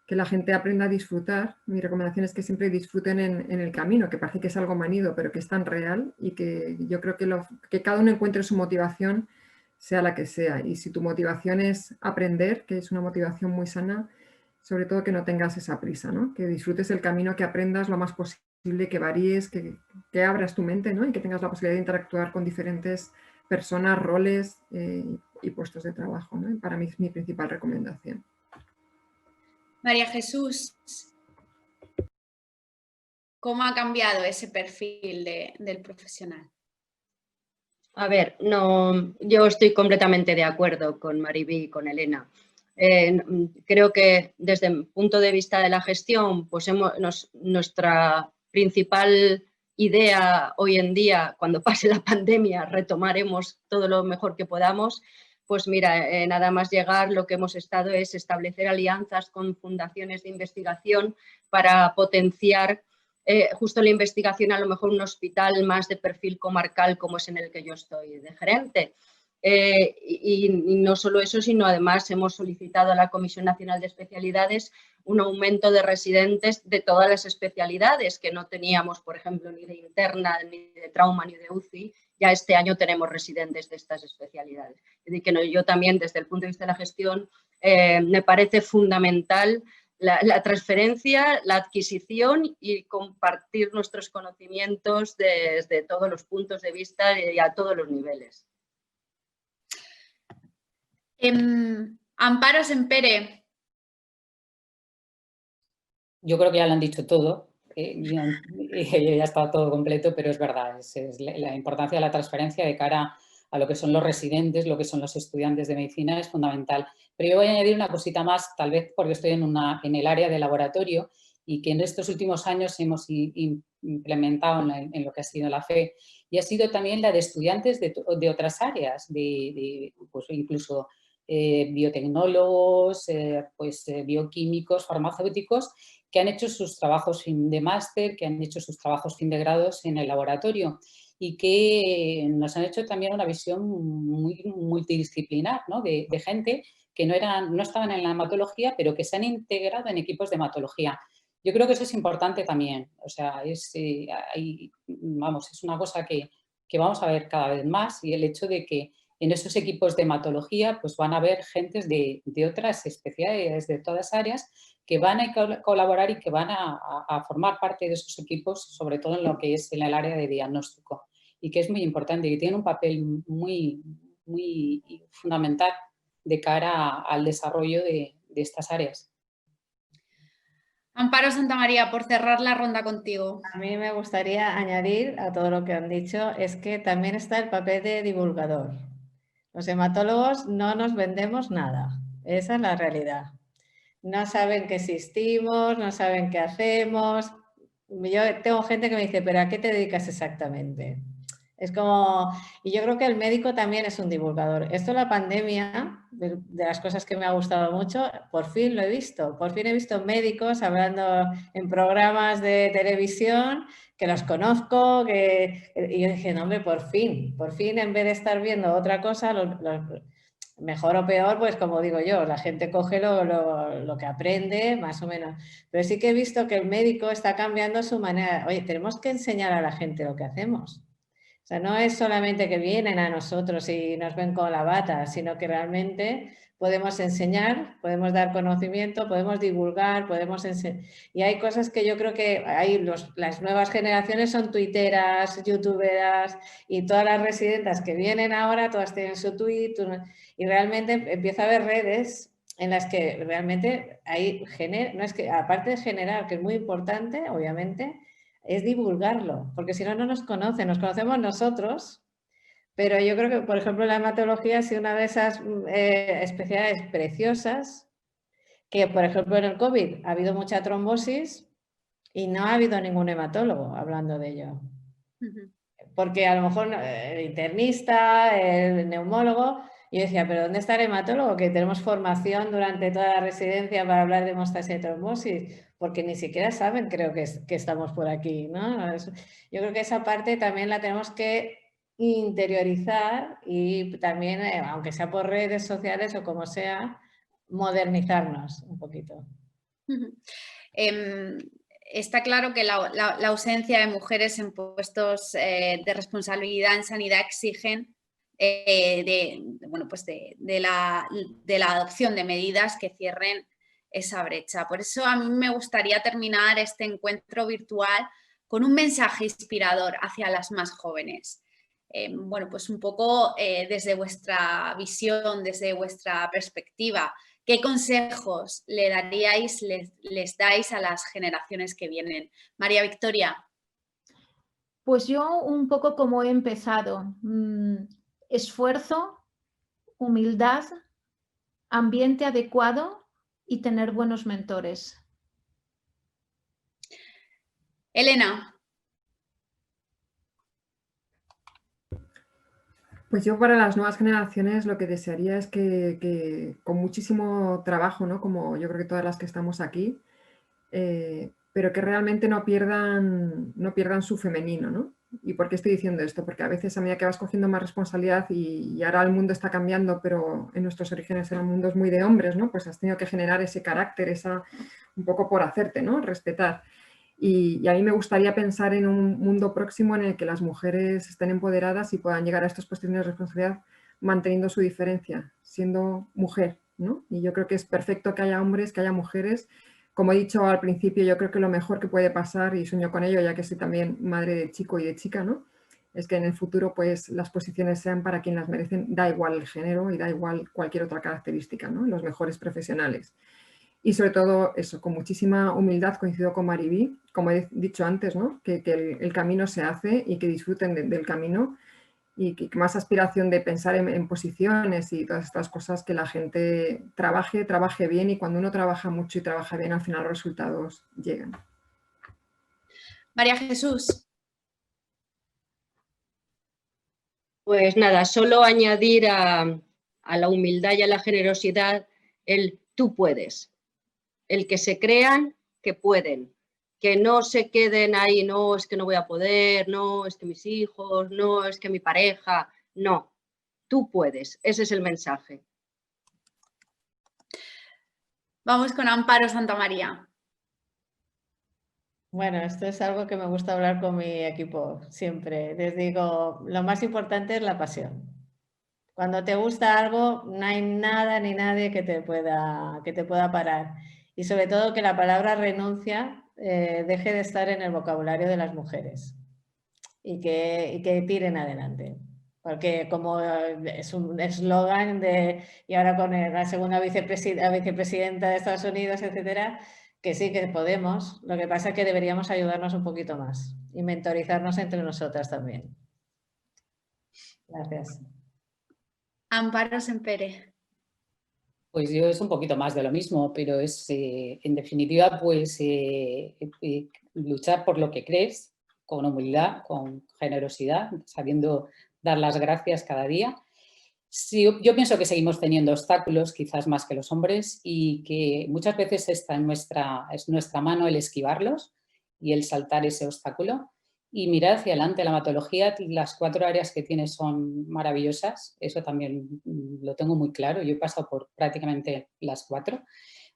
que la gente aprenda a disfrutar. Mi recomendación es que siempre disfruten en el camino, que parece que es algo manido, pero que es tan real, y que yo creo que cada uno encuentre su motivación, sea la que sea. Y si tu motivación es aprender, que es una motivación muy sana, sobre todo que no tengas esa prisa, ¿no?, que disfrutes el camino, que aprendas lo más posible, que varíes, que abras tu mente, ¿no?, y que tengas la posibilidad de interactuar con diferentes personas, roles y puestos de trabajo, ¿no? Para mí es mi principal recomendación. María Jesús, ¿cómo ha cambiado ese perfil del profesional? A ver, no, yo estoy completamente de acuerdo con Mariby y con Elena. Creo que desde el punto de vista de la gestión, pues nuestra principal idea hoy en día, cuando pase la pandemia, retomaremos todo lo mejor que podamos. Pues mira, nada más llegar, lo que hemos estado es establecer alianzas con fundaciones de investigación para potenciar justo la investigación, a lo mejor un hospital más de perfil comarcal como es en el que yo estoy de gerente. Y no solo eso, sino además hemos solicitado a la Comisión Nacional de Especialidades un aumento de residentes de todas las especialidades que no teníamos, por ejemplo, ni de interna, ni de trauma, ni de UCI. Ya este año tenemos residentes de estas especialidades. Es decir, que no, yo también, desde el punto de vista de la gestión, me parece fundamental la transferencia, la adquisición y compartir nuestros conocimientos desde todos los puntos de vista y a todos los niveles. Amparo Sempere. Yo creo que ya lo han dicho todo, ya está todo completo, pero es verdad, es la importancia de la transferencia de cara a lo que son los residentes, lo que son los estudiantes de medicina es fundamental. Pero yo voy a añadir una cosita más, tal vez porque estoy en el área de laboratorio y que en estos últimos años hemos implementado en lo que ha sido la FE, y ha sido también la de estudiantes de otras áreas, pues incluso biotecnólogos, bioquímicos, farmacéuticos, que han hecho sus trabajos de máster, que han hecho sus trabajos fin de grados en el laboratorio y que nos han hecho también una visión muy multidisciplinar, ¿no?, de gente que no estaban en la hematología, pero que se han integrado en equipos de hematología. Yo creo que eso es importante también. O sea, es una cosa que vamos a ver cada vez más, y el hecho de que en esos equipos de hematología pues van a haber gentes de otras especialidades, de todas áreas, que van a colaborar y que van a formar parte de esos equipos, sobre todo en lo que es en el área de diagnóstico, y que es muy importante y tiene un papel muy, muy fundamental de cara al desarrollo de estas áreas. Amparo Santamaría, por cerrar la ronda contigo. A mí me gustaría añadir a todo lo que han dicho, es que también está el papel de divulgador. Los hematólogos no nos vendemos nada, esa es la realidad. No saben que existimos, no saben qué hacemos. Yo tengo gente que me dice, ¿pero a qué te dedicas exactamente? Es como, y yo creo que el médico también es un divulgador. Esto de la pandemia, de las cosas que me ha gustado mucho, por fin lo he visto. Por fin he visto médicos hablando en programas de televisión que los conozco, y yo dije, no, hombre, por fin, en vez de estar viendo otra cosa, mejor o peor, pues como digo yo, la gente coge lo que aprende, más o menos. Pero sí que he visto que el médico está cambiando su manera. Oye, tenemos que enseñar a la gente lo que hacemos. O sea, no es solamente que vienen a nosotros y nos ven con la bata, sino que realmente podemos enseñar, podemos dar conocimiento, podemos divulgar, podemos enseñar. Y hay cosas que yo creo que las nuevas generaciones son tuiteras, youtuberas y todas las residentas que vienen ahora, todas tienen su tweet y realmente empieza a haber redes en las que realmente no es que, aparte de generar, que es muy importante, obviamente, es divulgarlo, porque si no, no nos conocen, nos conocemos nosotros, pero yo creo que, por ejemplo, la hematología ha sido una de esas especialidades preciosas, que, por ejemplo, en el COVID ha habido mucha trombosis y no ha habido ningún hematólogo hablando de ello. Porque a lo mejor el internista, el neumólogo, yo decía, pero ¿dónde está el hematólogo? Que tenemos formación durante toda la residencia para hablar de hemostasia y trombosis, porque ni siquiera saben, creo que estamos por aquí, ¿no? Yo creo que esa parte también la tenemos que interiorizar y también, aunque sea por redes sociales o como sea, modernizarnos un poquito. Está claro que la ausencia de mujeres en puestos de responsabilidad en sanidad exigen de la adopción de medidas que cierren esa brecha. Por eso a mí me gustaría terminar este encuentro virtual con un mensaje inspirador hacia las más jóvenes. Pues un poco desde vuestra visión, desde vuestra perspectiva, ¿qué consejos le daríais, les dais a las generaciones que vienen? María Victoria. Pues yo un poco como he empezado, esfuerzo, humildad, ambiente adecuado y tener buenos mentores. Elena. Pues yo para las nuevas generaciones lo que desearía es que con muchísimo trabajo, ¿no? Como yo creo que todas las que estamos aquí, pero que realmente no pierdan su femenino, ¿no? ¿Y por qué estoy diciendo esto? Porque a veces a medida que vas cogiendo más responsabilidad y ahora el mundo está cambiando, pero en nuestros orígenes eran mundos muy de hombres, ¿no? Pues has tenido que generar ese carácter, un poco por hacerte, ¿no? Respetar. Y a mí me gustaría pensar en un mundo próximo en el que las mujeres estén empoderadas y puedan llegar a estas posiciones de responsabilidad manteniendo su diferencia, siendo mujer, ¿no? Y yo creo que es perfecto que haya hombres, que haya mujeres. Como he dicho al principio, yo creo que lo mejor que puede pasar, y sueño con ello, ya que soy también madre de chico y de chica, ¿no? Es que en el futuro pues las posiciones sean para quien las merecen, da igual el género y da igual cualquier otra característica, ¿no? Los mejores profesionales. Y sobre todo eso, con muchísima humildad, coincido con Maribí, como he dicho antes, ¿no? que el camino se hace y que disfruten del camino y que más aspiración de pensar en posiciones y todas estas cosas, que la gente trabaje bien, y cuando uno trabaja mucho y trabaja bien, al final los resultados llegan. María Jesús. Pues nada, solo añadir a la humildad y a la generosidad el tú puedes. El que se crean que pueden, que no se queden ahí, no, es que no voy a poder, no, es que mis hijos, no, es que mi pareja, no, tú puedes, ese es el mensaje. Vamos con Amparo Santamaría. Bueno, esto es algo que me gusta hablar con mi equipo siempre. Les digo, lo más importante es la pasión. Cuando te gusta algo, no hay nada ni nadie que te pueda parar. Y sobre todo que la palabra renuncia deje de estar en el vocabulario de las mujeres y que tiren adelante. Porque como es un eslogan y ahora con la segunda vicepresidenta de Estados Unidos, etcétera, que sí que podemos. Lo que pasa es que deberíamos ayudarnos un poquito más y mentorizarnos entre nosotras también. Gracias. Amparo Sempere. Pues yo es un poquito más de lo mismo, pero es, en definitiva, pues luchar por lo que crees, con humildad, con generosidad, sabiendo dar las gracias cada día. Sí, yo pienso que seguimos teniendo obstáculos, quizás más que los hombres, y que muchas veces está es nuestra mano el esquivarlos y el saltar ese obstáculo. Y mirar hacia adelante. La hematología, las 4 áreas que tiene son maravillosas, eso también lo tengo muy claro. Yo he pasado por prácticamente las 4,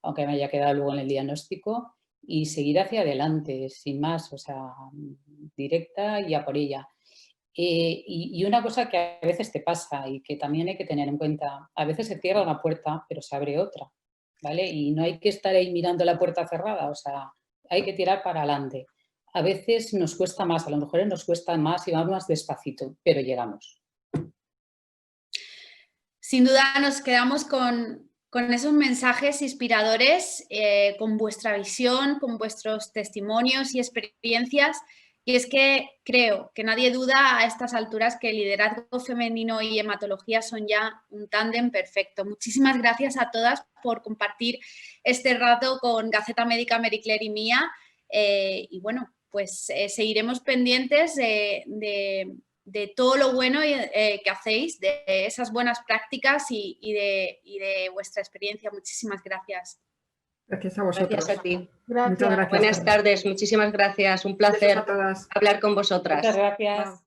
aunque me haya quedado luego en el diagnóstico, y seguir hacia adelante, sin más, o sea, directa y a por ella. Y una cosa que a veces te pasa y que también hay que tener en cuenta, a veces se cierra una puerta, pero se abre otra, ¿vale? Y no hay que estar ahí mirando la puerta cerrada, o sea, hay que tirar para adelante. A veces nos cuesta más, a las mujeres nos cuesta más y vamos más despacito, pero llegamos. Sin duda nos quedamos con esos mensajes inspiradores, con vuestra visión, con vuestros testimonios y experiencias. Y es que creo que nadie duda a estas alturas que el liderazgo femenino y hematología son ya un tándem perfecto. Muchísimas gracias a todas por compartir este rato con Gaceta Médica Marie Claire y mía. Y bueno, pues seguiremos pendientes de todo lo bueno que hacéis, de esas buenas prácticas y de vuestra experiencia. Muchísimas gracias. Gracias a vosotros. Gracias a ti. Muchas gracias. Buenas tardes, muchísimas gracias. Un placer Besos a todas. hablar con vosotras. Muchas gracias.